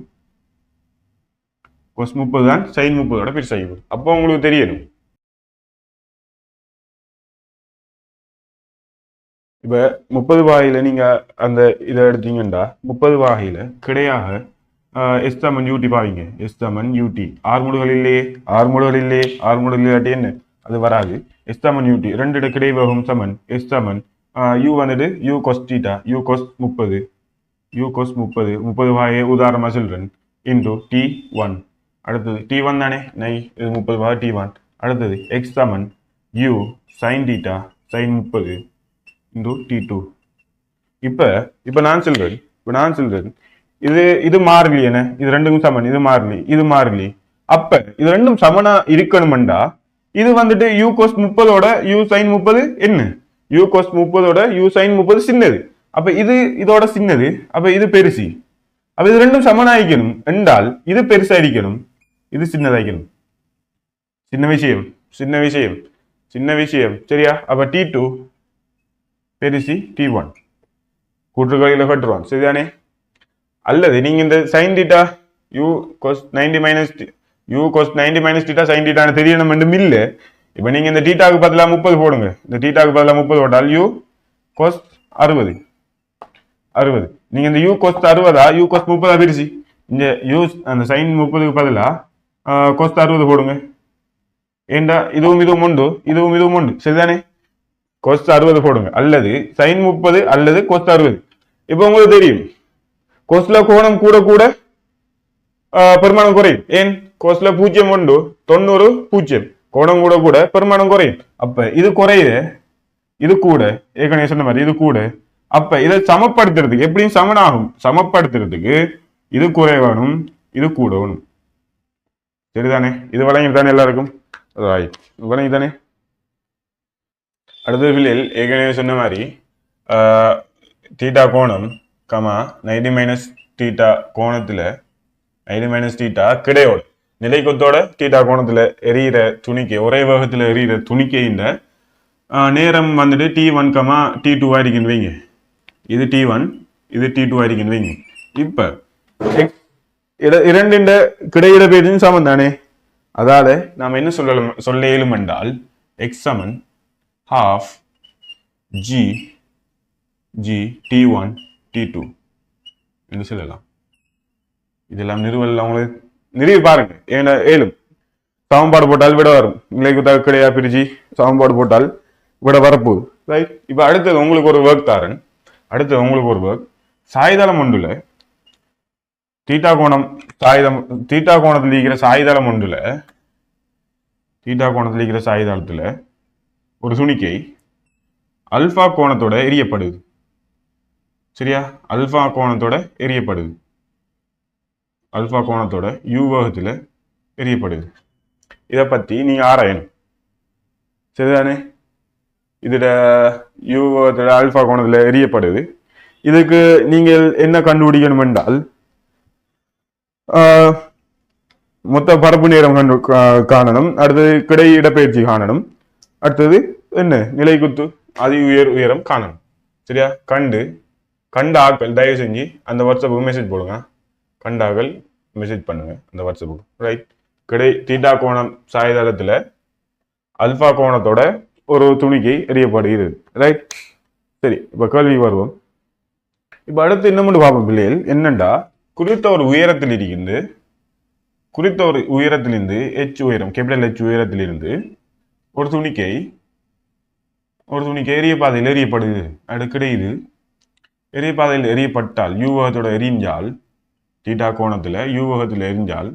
cos 30 தான் sin 30ஓட பெருசு அடிக்க போகுது. அப்போ உங்களுக்கு தெரியணும். இப்ப 30 பாகையில நீங்க அந்த இதை எடுத்தீங்கன்னா 30 பாகையில கிடையாக S சமன் UT பாவீங்க. S சமன் UT. ஆறுமுடுகள் இல்லாட்டி என்ன அது வராது. S சமன் UT. ரெண்டு கிடை வேகம் சமன் S சமன் U வந்துட்டு u cos θ, u cos 30, u cos 30 பாகையை உதாரணமா சொல்றேன் இன்டு T1. அடுத்தது T1 தானே இது 30 பாகை T1. அடுத்தது X சமன் u sin θ sin 30 into T2. இப்ப நான் சொல்றேன் இது மாறிலி என்ன, இது ரெண்டுக்கும் சமன், இது மாறிலி. அப்ப இது ரெண்டும் சமனா இருக்கணும்டா இது வந்துட்டு u cos 30ஓட u sin 30 என்ன, u cos 30ஓட u sin 30 சின்னது. அப்ப இதோட சின்னது, அப்ப இது பெருசி. அப்ப இது ரெண்டும் சமனாயிக்கணும் என்றால் இது பெருசாയിരിக்கணும், இது சின்னதாயிக்கணும். சின்ன விஷயம் சரியா? அப்ப T2 பெருசி T1 கூட்டுகளில கட்டுருவான். சரிதானே? அல்லது நீங்க இந்த sin θ u cos 90 minus u cos 90 minus theta sine டீட்டான்னு தெரியணும் மட்டும் இல்லை. இப்போ நீங்க இந்த டீட்டாக்கு பதிலாக 30 போடுங்க. இந்த டீட்டாக்கு பதிலாக 30 போட்டால் யூ cos 60 60. நீங்க இந்த யூ cos 60 யூ cos 30 பிரிச்சு இந்த யூ அந்த சைன் 30க்கு பதிலாக cos 60 போடுங்க. ஏண்டா இதுவும் உண்டு, இதுவும் உண்டு, சரிதானே? cos 60 போடுங்க, அல்லது sin 30 அல்லது cos 60. இப்போ உங்களுக்கு தெரியும் cosல கோணம் கூட கூட பெருமானம் குறையும். ஏன்? cosல 0 உண்டு, 90 0, கோணம் கூட கூட பெருமானம் குறையும். அப்ப இது குறையுது, இது கூட, ஏற்கனவே சொன்ன மாதிரி இது கூட. அப்ப இதை சமப்படுத்துறதுக்கு எப்படியும் சமனாகும். சமப்படுத்துறதுக்கு இது குறைவானும் இது கூடணும், சரிதானே? இது வழங்கி தானே எல்லாருக்கும், வழங்கி தானே? அடுத்த பிள்ளைகள் ஏற்கனவே சொன்ன மாதிரி தீட்டா கோணம் கமா 90 மைனஸ் தீட்டா கோணத்துல 90 மைனஸ் தீட்டா கிடையோட நிலைக்கொத்தோட தீட்டா கோணத்துல எரியிற துணிக்கை, ஒரே வேகத்துல எரியிற துணிக்கையின் நேரம் வந்துட்டு T1 கமா T2 ஆയിരിக்குன்னு வைங்க. இது T1, இது T2 ஆയിരിக்குன்னு வைங்க. இப்ப இரண்டின் கிடையிட பேஜும் சமம் தானே. அதால நாம் என்ன சொல்ல இயலும் என்றால் x சமன் half g T1 T2 என்று சொல்லலாம். இதெல்லாம் நிறுவல் அவங்களுக்கு நிறுவி பாருங்க. ஏன்னா ஏழும் சமன்பாடு போட்டால் விட வரும். நிலைக்கு கிடையா பிரிச்சு சமன்பாடு போட்டால் விட வரப்போகுது, ரைட்? இப்ப அடுத்தது உங்களுக்கு ஒரு ஒர்க் தாரன். அடுத்தது உங்களுக்கு ஒரு ஒர்க், சாய்தளம் ஒன்றுல தீட்டா கோணம் தீட்டா கோணத்தில் இருக்கிற சாய்தளம் ஒன்றுல தீட்டா கோணத்தில் இருக்கிற சாய்தளத்துல ஒரு துணிக்கை அல்பா கோணத்தோட எரியப்படுது, சரியா? அல்பா கோணத்தோட எரியப்படுது, அல்பா கோணத்தோட யூ வேகத்துல எரியப்படுது. இதை பத்தி நீங்க ஆராயணும், சரிதானே? இதுல யூ வேகத்துல அல்பா கோணத்துல எரியப்படுது. இதுக்கு நீங்கள் என்ன கண்டுபிடிக்கணும் என்றால் மொத்த பரப்பு நேரம் காணணும், அடுத்தது கிடை இடப்பெயர்ச்சி காணணும், அடுத்தது என்ன நிலைக்குத்து அதி உயரம் காணணும், சரியா? கண்ட ஆக்கள் தயவு செஞ்சு அந்த வாட்ஸ்அப்புக்கு மெசேஜ் போடுங்க. கண்டாக்கள் மெசேஜ் பண்ணுங்க அந்த வாட்ஸ்அப்புக்கு, ரைட்? கிடை தீட்டா கோணம் சாய்தளத்துல அல்பா கோணத்தோட ஒரு துணிக்கை எரியப்படுகிறது, ரைட்? சரி, இப்ப கேள்வி வருவோம். இப்ப அடுத்து என்ன மட்டும் பார்ப்போம் பிள்ளைகள். என்னண்டா குறித்த ஒரு உயரத்தில் இருந்து H உயரம், கேபிட்டல் H உயரத்திலிருந்து ஒரு துணிக்கை எரிய பாதையில் எரியப்படுது. அடுக்கிட இது எரிய பாதையில் எரியப்பட்டால் யூவகத்தோட எரிஞ்சால் தீட்டா கோணத்துல யூவகத்துல எரிஞ்சால்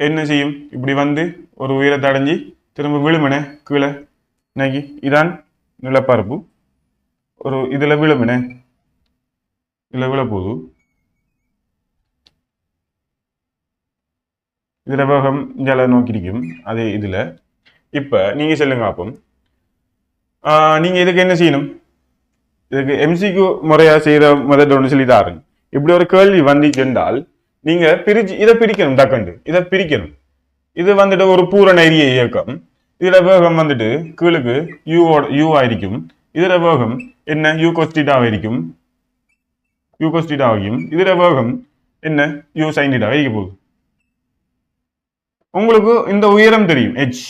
என்ன செய்யும்? இப்படி வந்து ஒரு உயரத்தை அடைஞ்சி திரும்ப விழுமன கீழே இன்னைக்கு இதான் நிலப்பரப்பு. ஒரு இதுல விழுமன இதுல விழப்போது, இதுல வேகம் இஞ்சால நோக்கி இருக்கும் அதே இதுல. இப்ப நீங்க சொல்லுங்க அப்போ நீங்க இதுக்கு என்ன செய்யணும்? இதுக்கு எம்சிக்கு முறையா செய்யற மெத்தட் ஒன்று சொல்லி தாருங்க. இப்படி ஒரு கேள்வி வந்துச்சு என்றால் நீங்க இதை பிரிக்கணும், டக்கண்டு இதை பிரிக்கணும். இது வந்துட்டு ஒரு பூரண எரிய இயக்கம். இதுல வேகம் வந்துட்டு கீழுக்கு யூ ஆയിരിக்கும். இதுல வேகம் என்ன? யூ கொஸ்டிட்டாவா இருக்கும், யூ கொஸ்டிட்டாவையும். இதுல வேகம் என்ன? யூ சைன் டீட்டா வைக்க போகுது. உங்களுக்கு இந்த உயரம் தெரியும் h,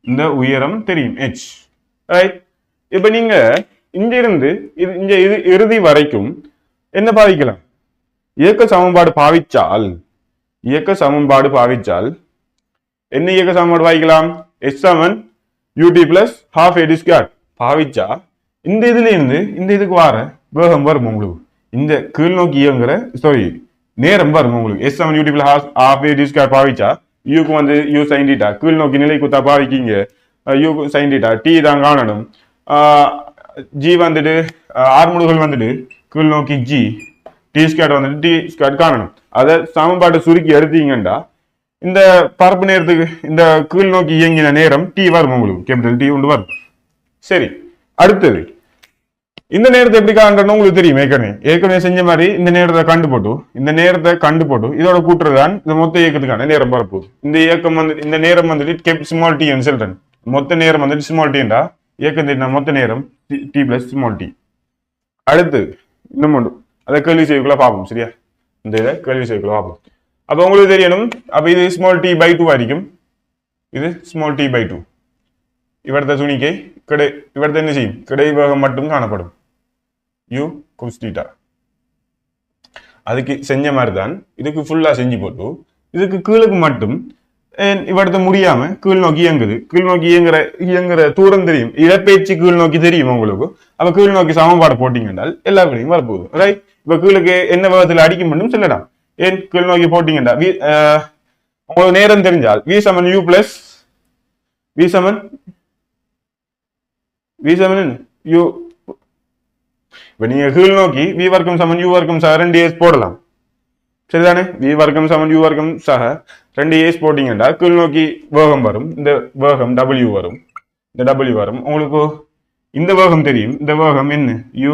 இந்த உயரம் தெரியும் h, ரைட்? இப்ப நீங்க இங்கிருந்து இது இறுதி வரைக்கும் என்ன பாவிக்கலாம்? இயக்க சமன்பாடு பாவிச்சால் என்ன இயக்க சமன்பாடு பாவிக்கலாம்? h சமன் ut plus half ad square பாவிச்சா இந்த இதுல இருந்து இந்த இதுக்கு வர வேகம் வரும் உங்களுக்கு. இந்த கீழ் நோக்கி இயங்குற நேரம் வரும் உங்களுக்கு. s சமன் ut plus half ad square பாவிச்சா யூக்கு வந்து யூ சைன் டீட்டா, கீழ் நோக்கி நிலை குத்தா பாவிக்கிங்க யூ சைன் டீட்டா. டி தான் காணணும். ஜி வந்துட்டு ஆர்முடுகள் வந்துட்டு கீழ் நோக்கி ஜி, டி ஸ்கொயர் வந்துட்டு டி ஸ்கொயர் காணணும். அதை சமன்பாட்டை சுருக்கி எடுத்தீங்கன்னா இந்த பரப்பு நேரத்துக்கு இந்த கீழ் நோக்கி இயங்கின நேரம் டி வரும் உங்களுக்கு, கேபிட்டல் டி ஒன்று வரும். சரி, அடுத்தது இந்த நேரத்தை எப்படி காண்றோம்னு உங்களுக்கு தெரியும். ஏற்கனவே செஞ்ச மாதிரி இந்த நேரத்தை கண்டு போட்டு இதோட கூட்டுறதுதான் இந்த மொத்த இயக்கத்துக்கான நேரம் வரப்போகுது. இந்த இயக்கம் வந்து இந்த நேரம் வந்துட்டு ஸ்மால் டி சொல்றேன். மொத்த நேரம் வந்துட்டு ஸ்மால் டீண்டா இயக்கம் மொத்த நேரம் டி பிளஸ் ஸ்மால் டி. அடுத்து இன்னும் ஒன்று அதை கேள்வி செய்யக்குள்ள பார்ப்போம், சரியா? இந்த இதை கேள்வி செய்யக்குள்ள பார்ப்போம். அப்ப உங்களுக்கு தெரியணும் அப்ப இது ஸ்மால் டி பை 2 ஆയിരിക്കും இது ஸ்மால் டி பை 2 இவரது துணிக்கை இவரது என்ன செய்யும் கிடை வேகம் மட்டும் காணப்படும் யூ cos θ அதுக்கு செஞ்ச மாதிரி தான் இதுக்கு ஃபுல்லா செஞ்சு போட்டு இதுக்கு கீழுக்கு மட்டும் இவரது முடியாம கீழ் நோக்கி கீழ் நோக்கி இயங்குற தூரம் தெரியும் இடப்பெயர்ச்சி கீழ் நோக்கி தெரியும் உங்களுக்கு அப்ப கீழ் நோக்கி சமன்பாடு போட்டீங்கன்றால் எல்லா விடையும் வரப்போகுது ரைட் இப்ப கீழுக்கு என்ன வேகத்தில் அடிக்கும் மட்டும் சொல்லலாம் ஏன் கீழ் நோக்கி போட்டீங்கடா உங்களுக்கு நேரம் தெரிஞ்சால் வி சமன் யூ பிளஸ் வி சமன் யூ இப்ப நீங்க கீழ் நோக்கி வி வர்க்கம் சமன் யூ வர்க்கம் சக 2s போடலாம் சரிதானே வி வர்க்கம் சமன் யூ வர்க்கம் சக 2s போட்டீங்கன்னா கீழ் நோக்கி வேகம் வரும் இந்த வேகம் W வரும் இந்த W வரும் உங்களுக்கு இந்த வேகம் தெரியும் இந்த வேகம் என்ன யூ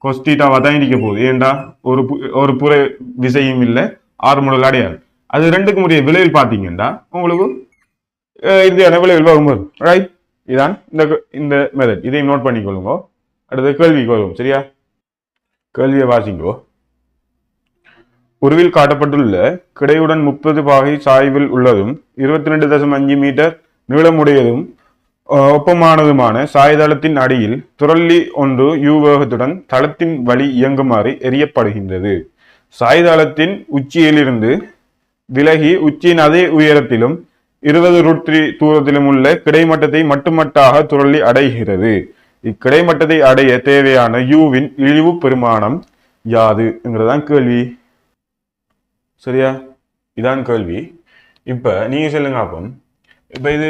cos θ தான் இருக்க போகுது ஏண்டா ஒரு புற விசையும் இல்லை ஆர்முடல் அடையாது அது ரெண்டுக்கும் உரிய விளைவில் பார்த்தீங்கன்னா உங்களுக்கு இறுதியான விளைவில் வேகம் வரும் ரைட் இதான் இந்த மெத்தட் இதையும் நோட் பண்ணிக்கொள்ளுங்க அடுத்த கேள்விக்கு வருவோம் சரியா கேள்வியை வாசிங்கோ உருவில் காட்டப்பட்டுள்ள கிடையுடன் 30 பாகை சாய்வில் உள்ளதும் 22.5 மீட்டர் நீளமுடையதும் ஒப்பமானதுமான சாய்தளத்தின் அடியில் துரள்ளி ஒன்று யூ வேகத்துடன் தளத்தின் வழி இயங்குமாறு எரியப்படுகின்றது சாய்தளத்தின் உச்சியிலிருந்து விலகி உச்சியின் அதே உயரத்திலும் 20√3 தூரத்திலும் உள்ள கிடைமட்டத்தை மட்டுமட்டாக துரள்ளி அடைகிறது இக்கிடைமட்டத்தை அடைய தேவையான யூவின் இழிவு பெருமானம் யாதுங்கிறதான் கேள்வி சரியா இதான் கேள்வி இப்ப நீங்க சொல்லுங்க அப்போ இப்ப இது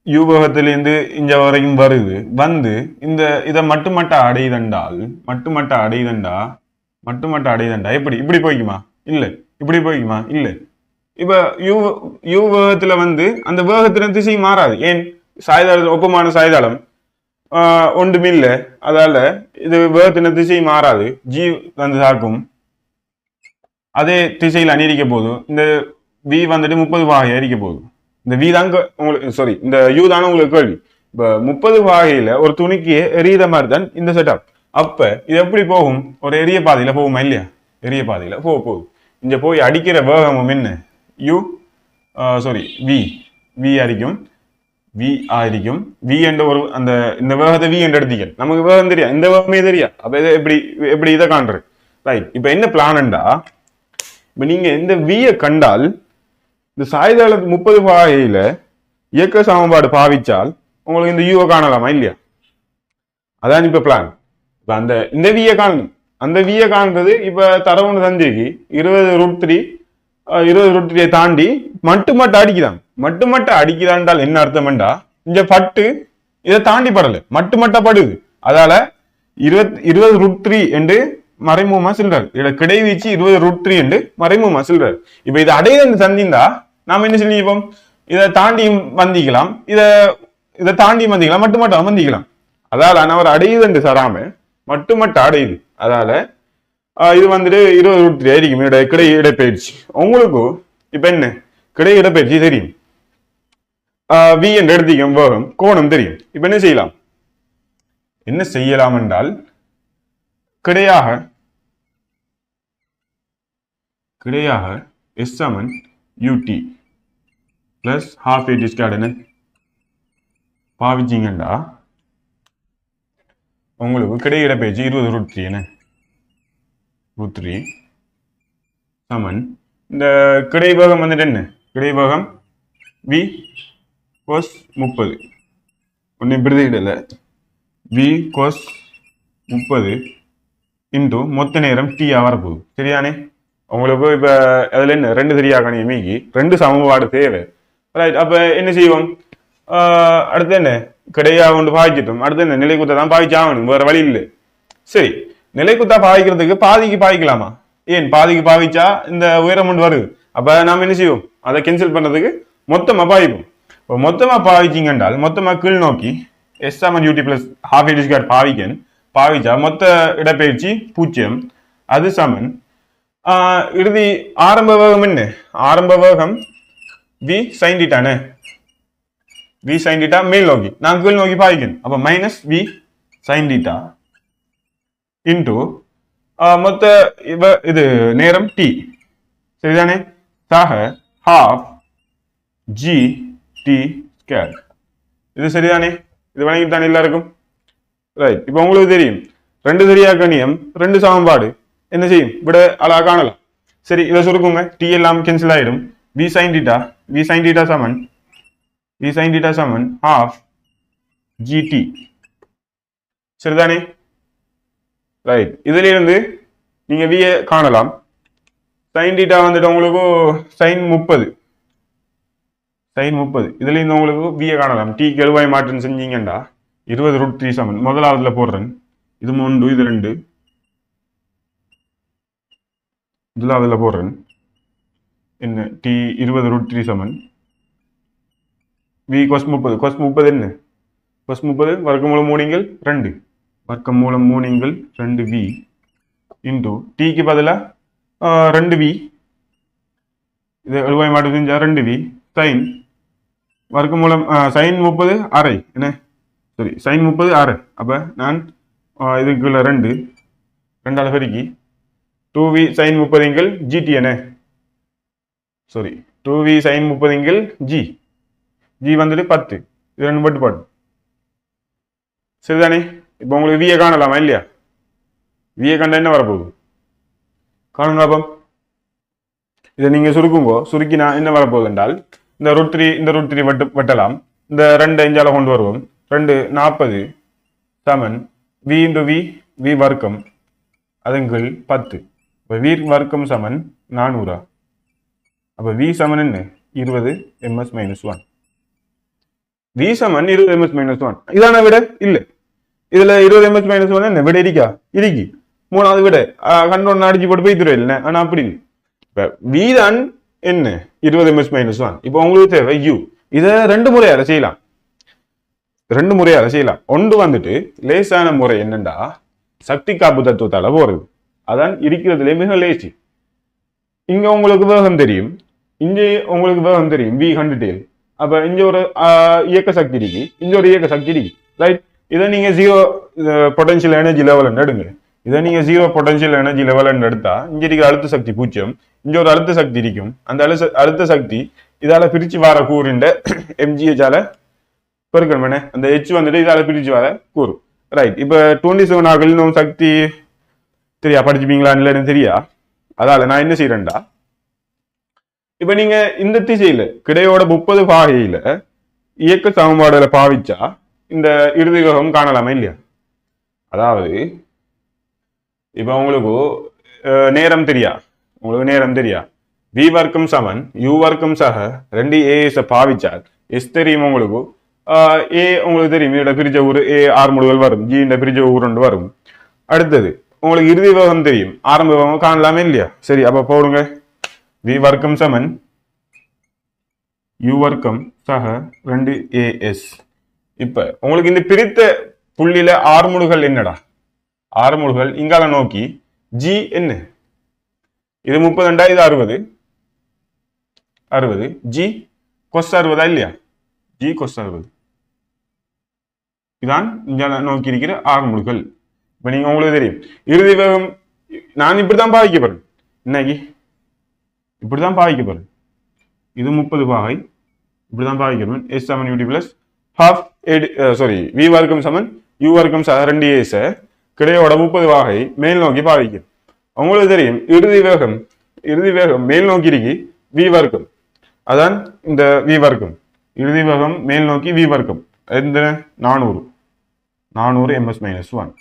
யூபகத்திலிருந்து இங்க வரைக்கும் வருது வந்து இதை மட்டுமட்ட அடைதண்டா எப்படி இப்படி போய்க்குமா இல்ல இப்படி போய்க்குமா இல்ல இப்ப யூபகத்துல வந்து அந்த வேகத்தின் திசை மாறாது ஏன் சாய்தளம் ஒப்பமான சாய்தளம் ஒன்றுமில்லை அதால இது வேகத்தின திசை மாறாது ஜி வந்து தாக்கும் அதே திசையில் அணிரிக்க போதும் இந்த வி வந்துட்டு 30 பாகை அரிக்க போதும் இந்த வி தாங்க உங்களுக்கு சாரி இந்த யூ தானே உங்களுக்கு கேள்வி இப்ப 30 பாகையில ஒரு துணிக்கு எரியிற மாதிரி தான் இந்த செட்டப் அப்ப இது எப்படி போகும் ஒரு எரிய பாதையில போகுமா இல்லையா எரிய பாதையில போகுது இங்க போய் அடிக்கிற வேகமும் என்ன யூ சாரி வி அடிக்கும் வி ஆയിരിക്കും வி என்ற ஒரு அந்த இந்த வேகத்தை வி என்று எடுத்தீங்க நமக்கு வேகம் தெரியா இந்த வேகமே தெரியா அப்ப இதை எப்படி இதை காண்றது ரைட் இப்ப என்ன பிளான்டா இப்ப நீங்க இந்த வியை கண்டால் இந்த சாய்தளத்து 30 பாகையில இயக்க சமன்பாடு பாவிச்சால் உங்களுக்கு இந்த யூவை காணலாமா இல்லையா அதான் இப்ப பிளான் இப்ப இந்த வியை காணணும் அந்த வியை காண்றது இப்ப தரவுன்னு தந்திருக்கு 20√3 தாண்டி மட்டுமட்ட அடிக்குதான்டால் என்ன அர்த்தம்டா இந்த பட்டு இதை தாண்டி படல மட்டுமட்ட படுது அதால 20√3 என்று மறைமுகமா சொல்றாரு இத கிடைவீச்சு 20√3 என்று மறைமுகமா சொல்றாரு இப்ப இதை அடையது சந்திந்தா நாம என்ன சொல்லிப்போம் இதை தாண்டி வந்திக்கலாம் இதை தாண்டி வந்திக்கலாம் மட்டுமட்ட வந்திக்கலாம் அதால அவர் அடையுது என்று சராம மட்டுமட்ட அடையுது அதால இது வந்துட்டு 20√3 ஆയിരിக்கும் கிடை இடப்பெயர்ச்சி உங்களுக்கு இப்ப என்ன கிடை இடப்பெயர்ச்சி தெரியும் வி என்று எடுத்திக்கும் வேகம் கோணம் தெரியும் இப்ப என்ன செய்யலாம் என்றால் கிடையாக எஸ் சமன் யூடி பிளஸ் ஹாஃப் ஏடி ஸ்கொயர்டு பாவிச்சிங்கண்டா உங்களுக்கு கிடை இடப்பெயர்ச்சி 20√3 என்ன √3 சமன் இந்த கிடை வேகம் வந்துட்டு என்ன கிடை வேகம் வி cos 30 ஒன்னும் பிரதியிடல வி cos 30 இன்டு மொத்த நேரம் டி வரப்போகுது சரியானே உங்களுக்கு இப்ப அதுல என்ன ரெண்டு சரியாக மீகி ரெண்டு சமன்பாடு தேவை ரைட் அப்ப என்ன செய்வோம் அடுத்து என்ன கிடையா கொண்டு பாய்ச்சிட்டோம் அடுத்து என்ன நிலைக்குத்தா தான் பாய்ச்சாகணும் வேற வழி இல்லை சரி நிலைக்குத்தா பாய்க்கிறதுக்கு பாதிக்கு பாய்க்கலாமா ஏன் பாதிக்கு பாவிச்சா இந்த உயரம் ஒன்று வருது அப்ப நாம என்ன செய்வோம் அதை கேன்சல் பண்றதுக்கு மொத்தமா பாவிப்போம் இப்போ மொத்தமா பாவிச்சிங்க என்றால் மொத்தமா கீழ் நோக்கி எஸ் சமன் யூடி பிளஸ் ஹாஃப் ஏடி ஸ்கொயர் பாவிச்சா மொத்த இடப்பெயர்ச்சி 0 அது சமன் இறுதி ஆரம்ப வேகம் என்ன ஆரம்ப வேகம் வி சைன் தீட்டானே வி சைன் தீட்டா மேல் நோக்கி நான் கீழ் நோக்கி பாவிக்கணும் அப்ப minus v sine theta into மொத்த இது நேரம் டி சரிதானே சக half g t square. இது சரிதானே? இது வழங்கிட்டானே எல்லாருக்கும்? ரைட். இப்போ உங்களுக்கு தெரியும் ரெண்டு சரியா கணியம் ரெண்டு சமன்பாடு என்ன செய்யும் விட அழகா காணலாம். சரி, இதை சுருக்குங்க. டி எல்லாம் கேன்சல் ஆயிடும். v sin theta சமன் half gt. சரிதானே? ரைட். இதுல இருந்து நீங்க v காணலாம். sin theta வந்துட்டு உங்களுக்கு sin 30 இதுல இருந்து உங்களுக்கு v காணலாம். t கெழுவாய் மாற்றம் செஞ்சீங்கண்டா 20√3 சமன் முதலாவதுல போடுறேன். இது 3 இது 2 முதலாவதுல போடுறேன். என்ன t 20√3 சமன் v cos 30 என்ன cos 30 வர்க்கமூலம் 3 வர்க்கமூலம் 3 v இன்டு t க்கு பதிலா 2v இது எழுவாய் மாற்றம் செஞ்சா 2v sin வர்க்கமூலம் sin 30 அரை என்ன சரி sin 30 அரை. அப்ப நான் இதுக்குள்ள 2 பெருக்கி 2v sin 30 gt என்ன சாரி 2v sin 30 g வந்துட்டு 10. இது 2 பட்டு பாட்டு. சரிதானே? இப்போ உங்களுக்கு v காணலாமா இல்லையா? v கண்டா என்ன வரப்போகுது காணுங்க. அப்போ இதை நீங்க சுருக்கினா என்ன வரப்போகுது என்றால் இந்த √3 வெட்டலாம். இந்த 2 இஞ்சால கொண்டு வருவோம். 2 40 சமன் v இன்டு v வர்க்கம் அதுங்கள் 10. இப்போ v வர்க்கம் சமன் 400. அப்ப v சமன் என்ன 20 ms - 1. v சமன் 20 ms - 1. இதான விட இல்ல. இதுல 20 ms - 1 என்ன விட இருக்கு மூணாவது விட கண்டோன்னு அடிச்சு போட்டு போய் தருவேன் இல்லை. ஆனா அப்படி இல்லை. இப்ப v தான் என்ன 20 ms - 1. இப்போ உங்களுக்கு தேவை u. இதை 2 முறையால செய்யலாம். ஒன்று வந்துட்டு லேசான முறை என்னண்டா சக்தி காப்பு தத்துவத்தால போறது. அதான் இருக்கிறதுலே மிக லேசி. இங்க உங்களுக்கு வேகம் தெரியும், v கண்டுட்டேன். அப்ப இங்க ஒரு இயக்க சக்தி இருக்கு, இங்க ஒரு இயக்க சக்தி இருக்கு. ரைட். இதை நீங்க 0 பொட்டன்ஷியல் எனர்ஜி லெவல் எடுங்க. இதை நீங்க 0 பொட்டன்ஷியல் எனர்ஜி லெவல் எடுத்தா இங்க இருக்கிற அழுத்த சக்தி 0, இங்க ஒரு அழுத்த சக்தி இருக்கும். அந்த அழுத்த சக்தி இதால பிரிச்சு வர கூறுண்ட mgh பெருக்கணும். அந்த h வந்துட்டு இதால பிரிச்சு வர கூறு. ரைட். இப்ப 27 ஆகலும் சக்தி தெரியா படிச்சுப்பீங்களா இல்லைன்னு தெரியா. அதால நான் என்ன செய்யறேன்டா இப்ப நீங்க இந்த திசையில கிடையோட 30 பாகையில இயக்க சமன்பாடுகளை பாவிச்சா இந்த இறுதி வேகம் காணலாமா இல்லையா? அதாவது இப்ப உங்களுக்கு நேரம் தெரியா v வர்க்கம் சமன் u வர்க்கம் சக 2as பாவிச்சால் s தெரியும் உங்களுக்கு. a உங்களுக்கு தெரியும் இதோட பிரிச்ச ஊர் a 6 முடிவுகள் வரும், g இந்த பிரிச்ச ஊர் 2 வரும். அடுத்தது உங்களுக்கு இறுதி வேகம் தெரியும், ஆரம்ப வேகம் காணலாமே இல்லையா? சரி, அப்ப போடுங்க v வர்க்கம் சமன் u வர்க்கம் சக 2as. இப்ப உங்களுக்கு இந்த பிரித்த புள்ளியில ஆறுமுடுகள் என்னடா? ஆறுமுடுகள் இங்கால நோக்கி g என்ன இது 30 இது 60 g cos 60 இல்லையா? g cos 60 இதான் இங்கால நோக்கி இருக்கிற ஆறுமுடுகள். இப்ப நீங்க உங்களுக்கு தெரியும் இறுதி வேகம் நான் இப்படிதான் பாவிக்க போறேன். இன்னைக்கு இப்படிதான் பாவிக்க போறேன். இது 30 பாகை இப்படிதான் பாவிக்கிறேன். s சமன் ut பிளஸ் half v வர்க்கம் சமன் u வர்க்கம் சக 2as கிடையோட 30 பாகை மேல் நோக்கி பாவிக்கிறேன். உங்களுக்கு தெரியும் இறுதி வேகம் மேல் நோக்கி இருக்கு v வர்க்கம். அதான் இந்த v வர்க்கம் இறுதி வேகம் மேல் நோக்கி v வர்க்கம் எந்த 400 ms - 1.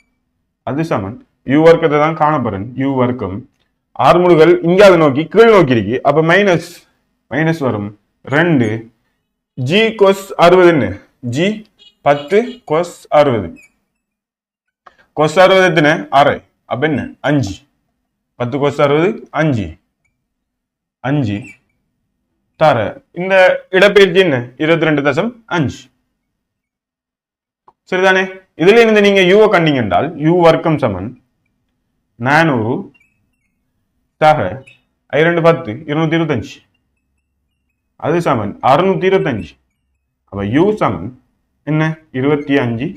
அது சமன் u வர்க்கத்தை தான் காணப்படுறேன். u வர்க்கம் ஆறுமுடுகள் இங்காவது நோக்கி கீழ் நோக்கி இருக்கு. அப்ப மைனஸ் வரும் 2 g cos 60 என்ன g 10 cos 60 எத்தனை அரை. அப்ப என்ன 5 10 cos 60 5 தர இந்த இடப்பெயர்ச்சி என்ன 22.5. சரிதானே? இதுல இருந்து நீங்க u கண்டீங்க என்றால் u வர்க்கம் சமன் 400 சக 210 225 அது சமன் 625. அப்ப u சமன் என்ன 25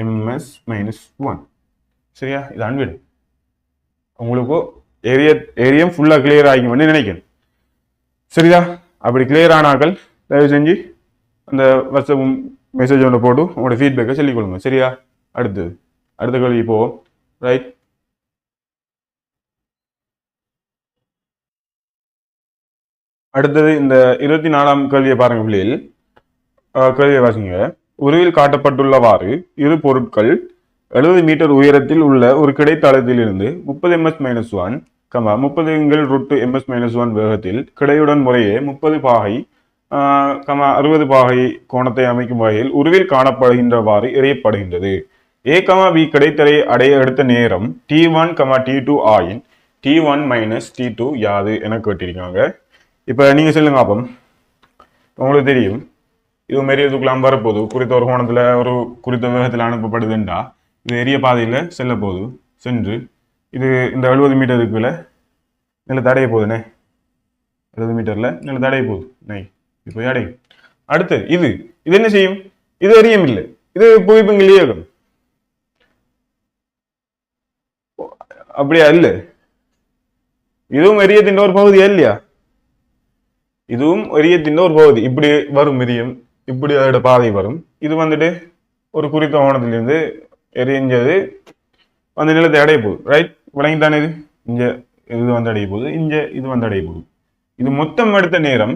ms - 1. சரியா? இதான் விடு. உங்களுக்கு ஏரியம் ஃபுல்லா கிளியர் ஆகிக்கும்னு நினைக்கிறேன். சரியா? அப்படி கிளியர் ஆனாக்கள் தயவு செஞ்சு அந்த வாட்ஸ்அப் மெசேஜ் ஒன்று போட்டு உங்களோட ஃபீட்பேக்கை சொல்லிக் கொடுங்க. சரியா? அடுத்த கேள்வி போவோம். ரைட், அடுத்தது இந்த 24ஆம் கேள்வியை பாருங்க பிள்ளைகள். கேள்வியை வாசிங்க. உருவில் காட்டப்பட்டுள்ளவாறு இரு பொருட்கள் 70 மீட்டர் உயரத்தில் உள்ள ஒரு கிடைத்தளத்திலிருந்து 30 ms-1 30 √ms-1 வேகத்தில் கிடையுடன் முறையே 30 பாகை 60 பாகை கோணத்தை அமைக்கும் வகையில் உருவில் காணப்படுகின்றவாறு எறியப்படுகின்றது. A, B கிடைத்தலை அடைய எடுத்த நேரம் T1, T2 ஆயின் T1 - T2 யாது என கேட்டிருக்காங்க. இப்ப நீங்க சொல்லுங்க அப்பம். உங்களுக்கு தெரியும் இது மாரி இதுக்குலாம் வரப்போகுது. குறித்த ஒரு கோணத்துல ஒரு குறித்த வேகத்தில் அனுப்பப்படுதுண்டா இது எரிய பாதையில செல்ல போகுது. சென்று இது இந்த 70 மீட்டருக்குள்ள நிலத்தை அடைய போகுதுண்ணே. 70 மீட்டர்ல நிலத்தை அடைய போகுது. நை இப்போ அடையும். அடுத்து இது என்ன செய்யும்? இது எரியும் இல்லை, இது புவிப்பங்கில் இயக்கம். அப்படியா? இல்ல, இதுவும் எரியத்தின் ஒரு பகுதியா இல்லையா? இதுவும் எரியத்தின் ஒரு பகுதி. இப்படி வரும் எரியும், இப்படி அதோட பாதை வரும். இது வந்துட்டு ஒரு குறித்த கோணத்திலிருந்து எரிஞ்சது அந்த நிலத்தை அடைய போகுது. ரைட், விளங்கித்தானே? இது இங்க இது வந்து அடைய போகுது, இங்க இது வந்து அடைய போகுது. இது மொத்தம் எடுத்த நேரம்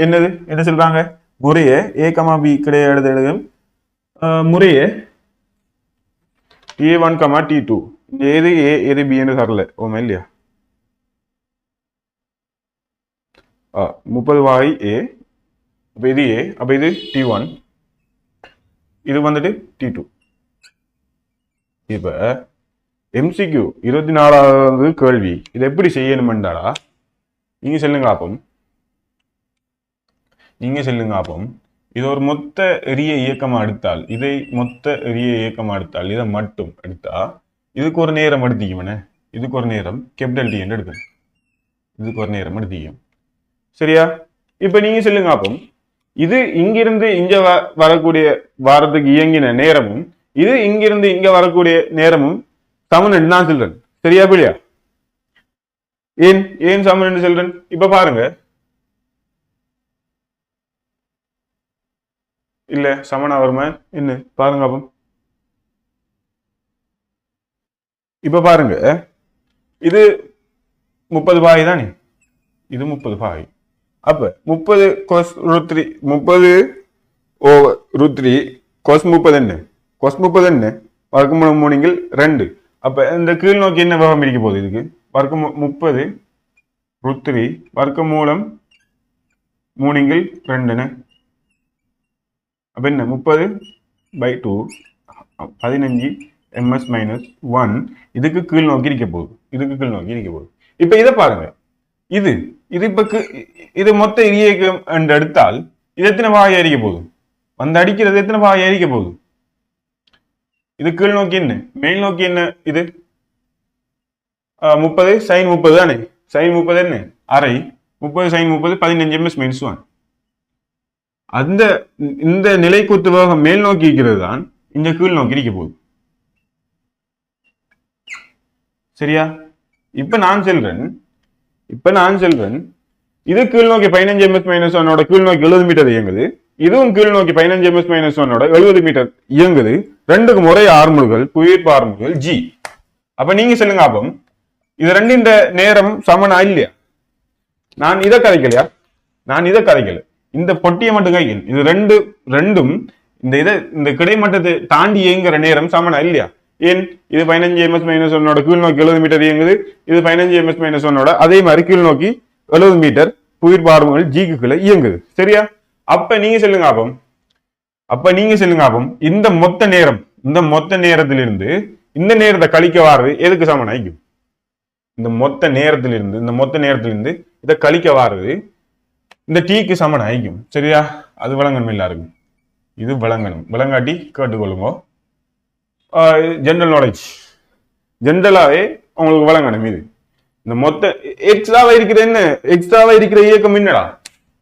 என்னது என்ன சொல்றாங்க? முறையே A, B கிடையாது முறையே T1, T2. எது A எது B என்று தரல. ஓமா இல்லையா? 30 பாகை A, அப்ப இது A, அப்ப இது T1, இது வந்துட்டு T2. இப்ப MCQ 24வது கேள்வி இது எப்படி செய்யணும்டாடா நீங்க சொல்லுங்க அப்பம். இது ஒரு மொத்த எரிய இயக்கமா எடுத்தால் இதை மட்டும் எடுத்தா இதுக்கு ஒரு நேரம் எடுத்திக்குவன. இதுக்கு ஒரு நேரம் கேபிட்டல் T என்று எடுக்கணும். இதுக்கு ஒரு நேரம் எடுத்திக்கும். சரியா? இப்ப நீங்க சொல்லுங்க அப்பம். இது இங்கிருந்து இங்க வரக்கூடிய வாரத்துக்கு இயங்கின நேரமும் இது இங்கிருந்து இங்க வரக்கூடிய நேரமும் சமன் நான் சொல்றேன். சரியா பிள்ளையா? ஏன் சமன் சொல்றேன்? இப்ப பாருங்க, இல்ல சமனா வருமா என்ன பாருங்க அப்பம். இப்ப பாருங்க, இது 30 பாகை தானே, இது 30 பாகை. அப்ப 30 cos √3 30 over √3 cos 30 என்ன? cos 30 என்ன? வர்க்கமூலம் 3/2. அப்ப இந்த கீழ் நோக்கி என்ன வேகம் இருக்க போகுது? இதுக்கு 30 √3 வர்க்கமூலம் 3/2. அப்ப என்ன 30/2 15 ms-1 இதுக்கு கீழ் நோக்கி இருக்க போகுது. இப்ப இதை பாருங்க, இது இப்ப இது மொத்த இயக்கம் என்று எடுத்தால் இது எத்தனை பாகை எரிக்க போகுது? வந்து அடிக்கிறது எத்தனை பாகை எரிக்க போகுது? இது கீழ் நோக்கி என்ன, மேல் நோக்கி என்ன? இது 30 sin 30 தானே. sin 30 என்ன? அரை. 30 sin 30 15 ms-1. அந்த இந்த நிலைக்குத்து வேகம் மேல் நோக்கி இருக்கிறது தான் இந்த கீழ் நோக்கி இருக்க போகுது. சரியா? இப்ப நான் சொல்றேன் இது கீழ் நோக்கி 15 ms-1 கீழ் நோக்கி 70 மீட்டர் இயங்குது. இதுவும் கீழ் நோக்கி 15 ms-1 70 மீட்டர் இயங்குது. ரெண்டுக்கும் ஒரே ஆர்முகள், புவியீர்ப்பு ஆர்முகள் G. அப்ப நீங்க சொல்லுங்க அப்பம், இது ரெண்டின் நேரம் சமனா இல்லையா? நான் இதை கதைக்கலையா? இந்த பொட்டியை மட்டும் கைக்கணும். இது ரெண்டும் இந்த கிடைமட்டத்தை தாண்டி இயங்குற நேரம் சமனா இல்லையா? ஏன் இது 15 ms-1 கீழ் நோக்கி 70 மீட்டர் இயங்குது. இது 15 ms-1 அதே மாதிரி கீழ் நோக்கி 70 மீட்டர் புவியீர்ப்பு ஆர்முகள் G-க்குள்ள இயங்குது. சரியா? அப்ப நீங்க சொல்லுங்க அப்பம் இந்த மொத்த நேரத்திலிருந்து இந்த நேரத்தை கழிக்க வாரது எதுக்கு சமனாய்க்கும்? இந்த மொத்த நேரத்திலிருந்து இதை கழிக்க வாரது இந்த T-க்கு சமனாய்க்கும். சரியா? அது விளங்கணும் எல்லாருக்கும். இது விளங்காட்டி கேட்டுக்கொள்ளுங்க. ஜெனரல் நாலேஜ் ஜெனரலாவே உங்களுக்கு விளங்கணும். இது இந்த மொத்த எக்ஸ்ட்ராவா இருக்கிற இயக்கம் என்னடா?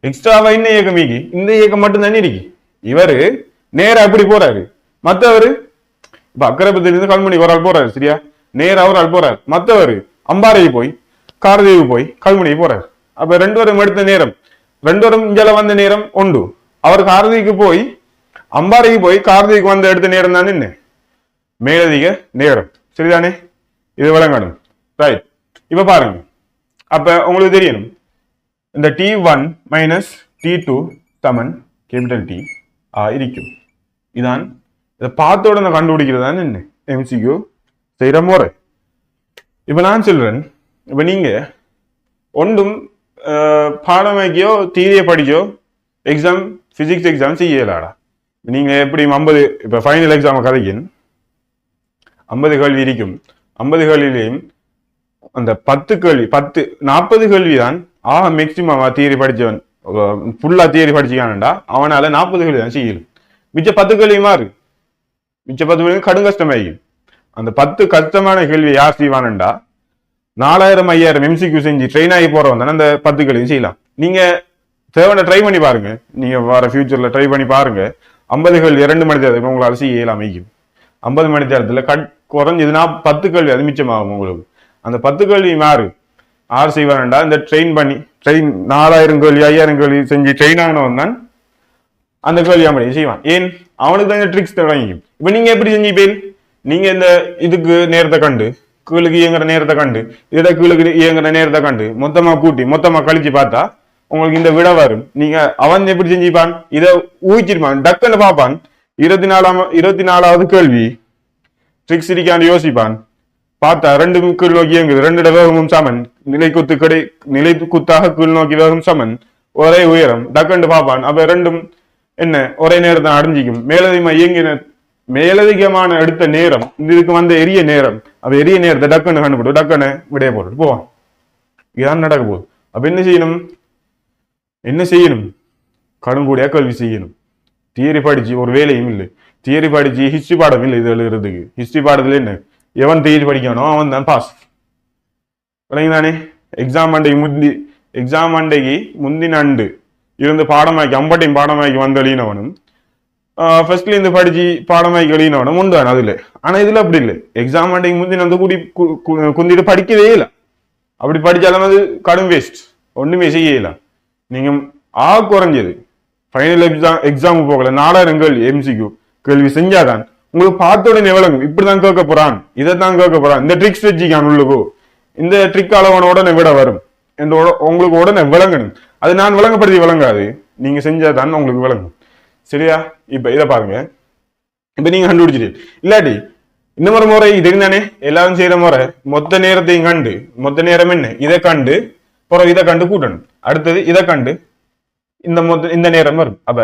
எக்ஸ்ட்ராவா என்ன இயக்கம் இருக்கு? இந்த இயக்கம் மட்டும் தானே இருக்கு. இவரு நேரா அப்படி போறாரு, மற்றவரு இப்ப அக்கரப்பத்திலிருந்து கல்முனை ஒரு ஆள் போறாரு. சரியா? நேரா ஒரு ஆள் போறாரு, மற்றவரு அம்பாறை போய் காரதேவி போய் கல்முனை போறாரு. அப்ப ரெண்டு பேரும் எடுத்த நேரம் ரெண்டோரும் இஞ்சால வந்த நேரம் உண்டு. அவர் கார்த்திக்கு போய் அம்பாறைக்கு போய் கார்த்திக்கு வந்து எடுத்த நேரம் தான் என்ன மேலதிக நேரம். சரிதானே? இது விளங்கணும். ரைட். இப்ப பாருங்க, அப்ப உங்களுக்கு தெரியணும் இந்த T1 மைனஸ் T2 சமன் கேபிட்டல் T இருக்கும். இதான் இதை பார்த்த உடனே கண்டுபிடிக்கிறதான் என்ன MCQ செய்யற முறை. இப்ப நான் சொல்றேன், இப்ப நீங்க ஒன்றும் பாடமைக்கோ தீரிய படிச்சோ எக்ஸாம் பிசிக்ஸ் எக்ஸாம் செய்யலாடா. நீங்க எப்படி 50 இப்ப ஃபைனல் எக்ஸாம் கதைக்கின் 50 கேள்வி இருக்கும். 50 கேள்வியிலையும் அந்த 10 கேள்வி 40 கேள்வி தான் மேக்சிமம் தியரி படிச்சவன் ஃபுல்லா தியரி படிச்சுக்கானண்டா அவனால 40 கேள்வி தான் செய்யலும். மிச்ச 10 கேள்வி மாறு, மிச்ச 10 கேள்வி கடும் கஷ்டமாயிடும். அந்த 10 கஷ்டமான கேள்வி யார் செய்வானண்டா 4000 5000 MCQ செஞ்சு ட்ரெயின் ஆகி போறவன் தானே அந்த 10 கேள்வி செய்யலாம். நீங்க தேவையான ட்ரை பண்ணி பாருங்க, நீங்க வர ஃபியூச்சர்ல ட்ரை பண்ணி பாருங்க. 50 கேள்வி 2 மணி நேரத்துக்கு உங்களால செய்யலாம். 50 மணி நேரத்துல குறைஞ்சதுன்னா 10 கேள்வி அது மிச்சமாகும் உங்களுக்கு. அந்த 10 கேள்வி மாறு ஆறு செய்வான்டா இந்த ட்ரெயின் 4000 கேள்வி 5000 கேள்வி செஞ்சு ட்ரெயின் ஆனவன் தான் அந்த கேள்வி அப்படி செய்வான். ஏன் அவனுக்கு தான் இந்த ட்ரிக்ஸ் தொடங்கிக்கும். இப்ப நீங்க எப்படி செஞ்சீப்பீல்? நீங்க இந்த இதுக்கு நேரத்தை கண்டு கீழுக்கு இயங்குற நேரத்தை கண்டு இதை கீழுக்கு இயங்குற நேரத்தை கண்டு மொத்தமா கூட்டி மொத்தமா கழிச்சு பார்த்தா உங்களுக்கு இந்த விட வரும். நீங்க அவன் எப்படி செஞ்சுப்பான்? இதை ஊகிச்சிருப்பான், டக்குன்னு பார்ப்பான். 24வது கேள்வி ட்ரிக்ஸ் இருக்கான்னு யோசிப்பான். பார்த்தா 2 கீழ் நோக்கி இயங்குது, 2 வேகமும் சமன், நிலை குத்தாக கீழ் நோக்கி வேகம் சமன், ஒரே உயரம். டக்குன்னு பார்ப்பான். அப்ப 2ம் என்ன ஒரே நேரத்தை அடைஞ்சிக்கும். மேலதிகமான எடுத்த நேரம் இதுக்கு வந்து எரிய நேரம். அப்ப எரிய நேரத்தை டக்குன்னு கண்டுபிடும், டக்குன்னு விடைய போட்டு போவான். இதான் நடக்க போகுது. அப்ப என்ன செய்யணும்? கடுங்கூடிய கல்வி செய்யணும். தியரி படிச்சு ஒரு வேலையும் இல்லை. தியரி படிச்சு ஹிஸ்டரி பாடம் இல்லை இது எழுதுறதுக்கு. ஹிஸ்டரி பாடத்துல என்ன எவன் தியரி படிக்கணும் அவன் தான் பாஸ். தானே? எக்ஸாம் அண்டைக்கு முந்தின அண்டு இருந்து பாடமாக்கி அம்பட்டையும் பாடமாக்கி வந்து எழுதினவனும் ஃபர்ஸ்ட்ல இருந்து படிச்சு பாடமாக்கி எழுதினவனும் உண்டான் அதுல. ஆனா இதுல அப்படி இல்லை. எக்ஸாம் அண்டைக்கு முந்தின வந்து குந்திட்டு படிக்கவே இல்லை. அப்படி படிச்சாலும் அது கடும் வேஸ்ட், ஒண்ணுமே செய்யலாம். நீங்க குறைஞ்சது ஃபைனல் எக்ஸாம் போகல 4000 கேள்வி MCQ கேள்வி செஞ்சாதான் உங்களுக்கு பார்த்த உடனே விளங்கும். இப்படிதான் கேட்க போறான், இதைத்தான் கேட்க போறான், இந்த ட்ரிக்ஸ் வச்சுக்கான் உள்ளுக்கோ, இந்த ட்ரிக் அளவன உடனே விட வரும் என்று உங்களுக்கு உடனே விளங்கணும். அது நான் விளங்கப்படுத்தி விளங்காது, நீங்க செஞ்சாதான் உங்களுக்கு விளங்கும். சரியா? இப்ப இதை பாருங்க. இப்ப நீங்க கண்டுபிடிச்சிட்டு இல்லாட்டி இன்னொரு முறை தெரிந்தானே எல்லாரும் செய்யற முறை மொத்த நேரத்தையும் கண்டு மொத்த நேரம் என்ன இதை கண்டு பிறகு இதை கண்டு கூட்டணும். அடுத்தது இதை கண்டு இந்த நேரம் வரும். அப்ப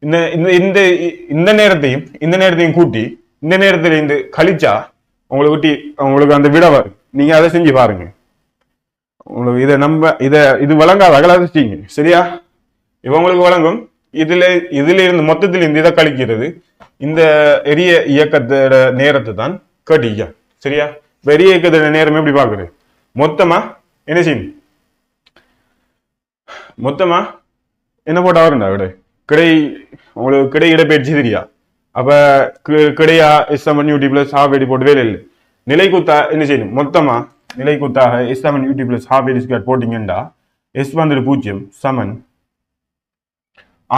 இந்த நேரத்தையும் கூட்டி இந்த நேரத்துல இருந்து கழிச்சா உங்களுக்கு அந்த விட வரும். நீங்க அதை செஞ்சு பாருங்க. உங்களுக்கு இது விளங்காத அகலாதிச்சிங்க. சரியா? இப்ப உங்களுக்கு விளங்கும். இதுல இருந்து மொத்தத்துல இருந்து இதை கழிக்கிறது இந்த எரிய இயக்கத்தோட நேரத்தை தான் கேட்டீங்க. சரியா? எரிய இயக்கத்தோட நேரம் எப்படி பாக்குறது? மொத்தமா என்ன செய்யும்? மொத்தமா என்ன போட்டா வருண்டா விட உங்களுக்கு கிடை இடப்பெயர்ச்சி தெரியா? அப்ப கிடையா S7UT plus half AD போட்டு வேலை இல்லை. நிலை குத்தா என்ன செய்யணும்? மொத்தமா நிலை குத்தாக S7UT plus half AD square போட்டீங்கன்னா S வந்துட்டு 0 சமன்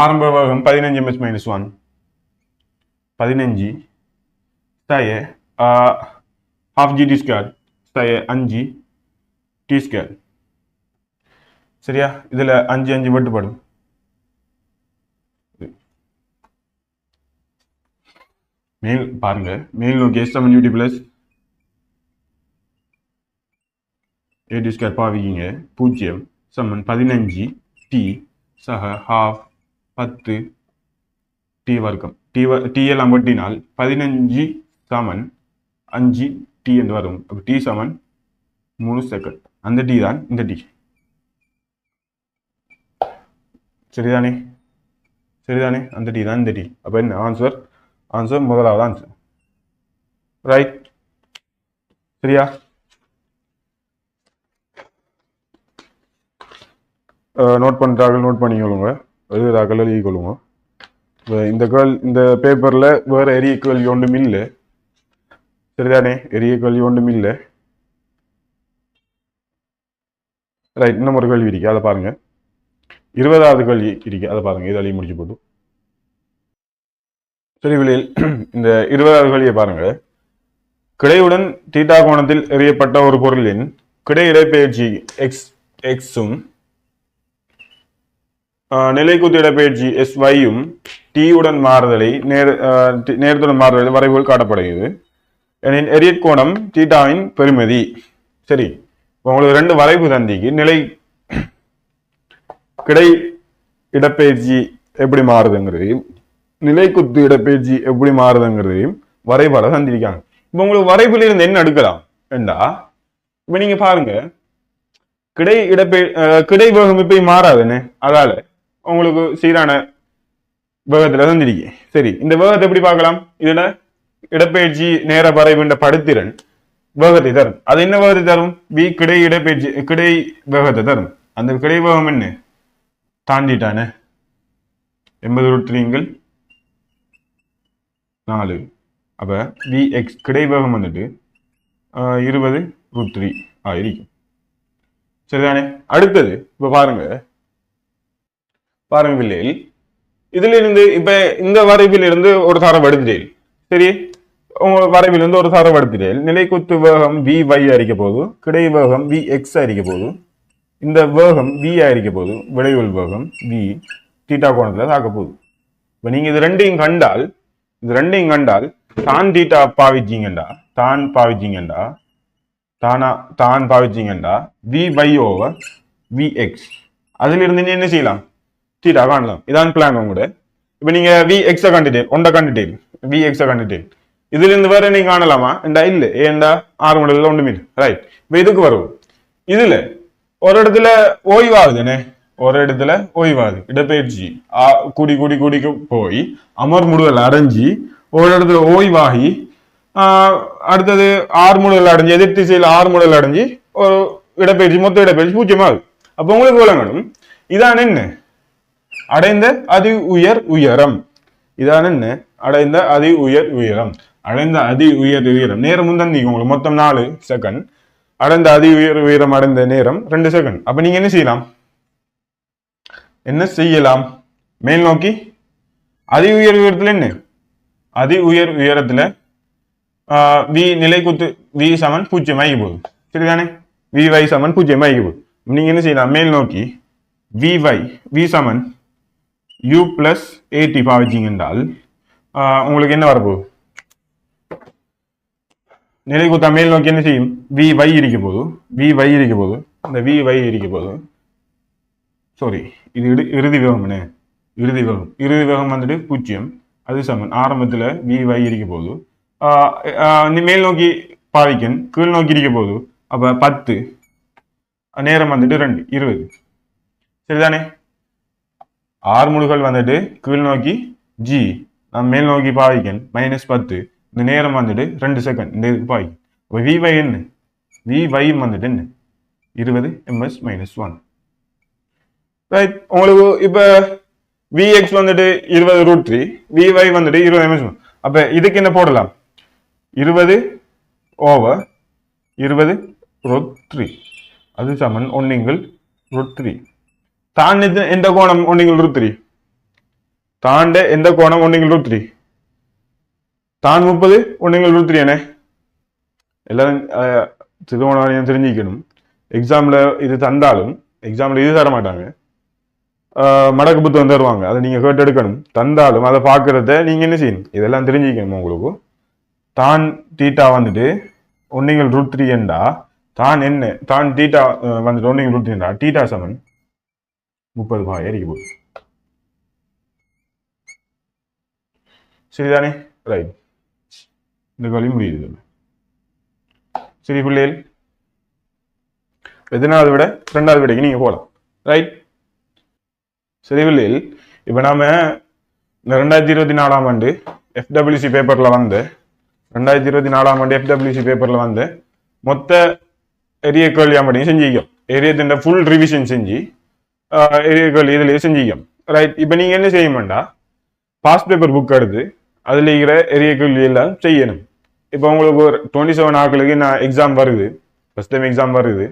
ஆரம்ப வேகம் 15 ms minus 1 15 ஸ்தாய half GT square ஸ்தாய 5 T square. சரியா? இதுல 5 வெட்டுப்படும். மேல் பாருங்க, மேல் நோக்கி S7UT plus AD square பாவிங்க 0 சமன் 15 T சக half 10 T வர்க்கம். T எல்லாம் வெட்டினால் 15 சமன் 5 T என்று வரும். அப்ப T சமன் 3 செகண்ட். அந்த T தான் இந்த T. சரிதானே? அந்த T தான் இந்த T. அப்ப என்ன ஆன்சர் முதலாவது ஆன்சர். ரைட்? சரியா? நோட் பண்றாங்க, நோட் பண்ணிக்கொள்ளுங்க. எழுதுறாக்கள் எழுதிக்கொள்ளுங்க. இந்த பேப்பர்ல வேற எரிய கேள்வி ஒன்றும் இல்லை. சரிதானே? எரிய கேள்வி ஒன்றும் இல்லை. ரைட். இன்னும் ஒரு கேள்வி இருக்கு, அதை பாருங்க. 20வது கேள்வி இருக்கு, அதை பாருங்க. இதை முடிச்சு போட்டு சரி வெளியில் இந்த 20வது கேள்வியை பாருங்க. கிடையுடன் தீட்டா கோணத்தில் எறியப்பட்ட ஒரு பொருளின் கிடை இடப்பெயர்ச்சி எக்ஸும் நிலைக்குத்து இடப்பெயர்ச்சி SYயும் T-உடன் மாறுதலை நேரத்துடன் மாறுதலை வரைவுகள் காட்டப்படுகிறது. எனின் எரியற் கோணம் தீட்டாவின் பெருமதி. சரி, உங்களுக்கு 2 வரைவு தந்திக்கு நிலை கிடை இடப்பெயர்ச்சி எப்படி மாறுதுங்கிறதையும் நிலைக்குத்து இடப்பெயர்ச்சி எப்படி மாறுதுங்கிறதையும் வரைபட தந்திருக்காங்க. இப்ப உங்களுக்கு வரைவில் இருந்து என்ன எடுக்கலாம் என்றா, இப்ப நீங்க பாருங்க, கிடை வேகம் இப்ப மாறாதுன்னு, அதால உங்களுக்கு சீரான வேகத்துல தந்திருக்கேன். சரி, இந்த வேகத்தை எப்படி பார்க்கலாம்? இதுல இடப்பெயர்ச்சி நேர வரைவுன்ற படுத்திறன் வேகத்தை தரும். அது என்ன வேகத்தை தரும்? கிடை இடப்பெயர்ச்சி கிடை வேகத்தை தரும். அந்த கிடை வேகம் என்ன தாண்டிட்டானே 80√3 அப்ப Vx கிடை வேகம் வந்துட்டு 20√3 ஆயிருக்கும். சரிதானே? அடுத்தது இப்ப பாருங்க பிள்ளைகள், இதுல இருந்து இப்ப இந்த வரைவில் இருந்து ஒரு தரவு எடுத்துட்டேன். சரி, உங்க வரைவில் இருந்து ஒரு தரவு எடுத்துட்டேன். நிலைக்குத்து வேகம் Vy அறிக்க போது, கிடை வேகம் Vx அறிக்க போது, இந்த வேகம் V ஆயிருக்க போது, விளைவுள் வேகம் V தீட்டா கோணத்துல தாக்க போகுது. இப்ப நீங்க இது ரெண்டையும் கண்டால் தான் தீட்டா பாவிச்சீங்கண்டா Vy/Vx அதுல இருந்து நீ என்ன செய்யலாம்? தீட்டா காணலாம். இதான் பிளான் உங்களோட. இப்ப நீங்க Vx கண்டுட்டேன் Vx கண்டுட்டேன், இதுல இருந்து வேற நீங்க காணலாமா? இல்ல, ஏண்டா 6 மடல ஒண்ணுமே ரைட். இப்ப இதுக்கு வருவோம். இதுல ஒரு இடத்துல ஓய்வாகுது இடப்பெயர்ச்சி கூடி போய் அமர்முடுதல் அடைஞ்சி ஒரு இடத்துல ஓய்வாகி அடுத்தது ஆறுமுடல் அடைஞ்சு எதிர் திசையில் ஆறுமுடல் அடைஞ்சு ஒரு இடப்பெயர்ச்சி மொத்த இடப்பெயர்ச்சி 0 ஆகுது. அப்ப உங்களுக்கு விளங்கணும், இதான் என்ன அடைந்த அதி உயர் உயரம். அடைந்த அதி உயர் உயரம் நேரம் தந்திக்கு உங்களுக்கு மொத்தம் 4 செகண்ட். அடைந்த அதி உயர் உயரம் அடைந்த நேரம் 2 செகண்ட். அப்ப நீங்க என்ன செய்யலாம்? மேல் நோக்கி அதி உயர் உயரத்துல அதி உயர் உயரத்துல V நிலைக்குத்து V சமன் 0 ஆகி போகுது. சரிதானே? Vy சமன் 0 ஆகி போகுது. நீங்க என்ன செய்யலாம்? மேல் நோக்கி V Saman U plus AT பாவிச்சிங்க என்றால் உங்களுக்கு என்ன வரப்போகுது? நிலைக்குத்தா மேல் நோக்கி என்ன செய்யும்? Vy இருக்க போது இந்த Vy இருக்க போது சாரி, இது இறுதி வேகம் வந்துட்டு 0. அது சமன் ஆரம்பத்துல Vy இருக்க போது மேல் நோக்கி பாவிக்கன் கீழ் நோக்கி இருக்க போது அப்ப 10 நேரம் வந்துட்டு 2 20. சரிதானே? ஆறுமுடுகள் வந்துட்டு கீழ் நோக்கி G, நான் மேல் நோக்கி பாவிக்கன் -10. இந்த நேரம் வந்துட்டு 2 செகண்ட். இந்த இதுக்கு பாவிக்கும். அப்ப Vy என்ன? Vy வந்துட்டு என்ன? 20 ms -1. ரைட். உங்களுக்கு இப்ப Vx வந்துட்டு 20√3, Vy வந்துட்டு 20 ms1. அப்ப இதுக்கு என்ன போடலாம்? 20/20√3 அது சமன் 1/√3. தான் எந்த கோணம் 1/√3? தாண்ட எந்த கோணம் 1/√3? தான் 30 1/√3 என்ன? எல்லாரும் திருவோணம் தெரிஞ்சிக்கணும். எக்ஸாம்ல இது தந்தாலும் எக்ஸாம்ல இது தர மாட்டாங்க, மடக்கு புத்தகம் தருவாங்க. அதை நீங்க கேட்டு எடுக்கணும். தந்தாலும் அதை பார்க்கறத நீங்க என்ன செய்யணும்? இதெல்லாம் தெரிஞ்சுக்கணும். உங்களுக்கு தான் தீட்டா வந்துட்டு 1/√3 என்றா தான் என்ன? தான் தீட்டா வந்துட்டு 1/√3 என்றா தீட்டா சமன் 30 ஏறிக்க போகுது. சரிதானே? ரைட். இந்த கேள்வி முடியுது. சரி பிள்ளைகள், எதனாவது விட 2வது விடைக்கு நீங்க போகலாம். ரைட். சரி பிள்ளைகள், இப்ப நாம இந்த 2024ஆம் ஆண்டு FWC பேப்பர்ல வந்து 2024ஆம் ஆண்டு FWC பேப்பர்ல வந்து மொத்த எரிய கேள்வியா மட்டும் செஞ்சிக்கும். எரியத்தின் ஃபுல் ரிவிஷன் செஞ்சு எரிய கேள்வி இதுலயே செஞ்சிக்கும். ரைட். இப்ப நீங்க என்ன செய்யணும்டா, பாஸ்ட் பேப்பர் புக் எடுத்து அதுல இருக்கிற எரிய கேள்வி எல்லாம் செய்யணும். இப்போ உங்களுக்கு ஒரு 27 ஆக்களுக்கு நான் எக்ஸாம் வருது, ஃபர்ஸ்ட் டைம் எக்ஸாம் வருது.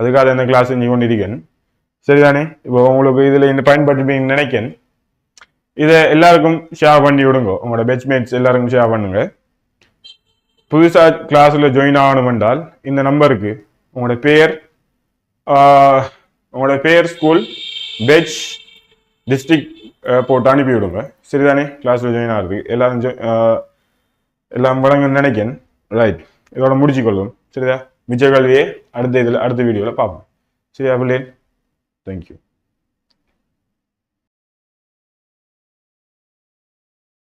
அதுக்காக அந்த கிளாஸ் செஞ்சு கொண்டிருக்கேன். சரிதானே? இப்போ உங்களுக்கு இதுல இந்த பயன்படுத்தி நினைக்கிறேன். இதை எல்லாருக்கும் ஷேர் பண்ணி விடுங்க. உங்களோட பெட்ச்மேட்ஸ் எல்லாருக்கும் ஷேர் பண்ணுங்க. புதுசா கிளாஸ்ல ஜாயின் ஆகணும் என்றால் இந்த நம்பருக்கு உங்களோட பேர், உங்களோட பேர், ஸ்கூல், பெட்ச், டிஸ்ட்ரிக்ட் போட்டு அனுப்பி விடுங்க. சரிதானே? கிளாஸ்ல ஜாயின் ஆகுது எல்லாரும் எல்லாம் வழங்குன்னு நினைக்கிறேன். ரைட், இதோட முடிச்சுக்கொள்ளும். சரிதா? மிச்ச கல்வியே அடுத்த வீடியோவில் பார்ப்போம். சரியா பிள்ளை? தேங்க்யூ.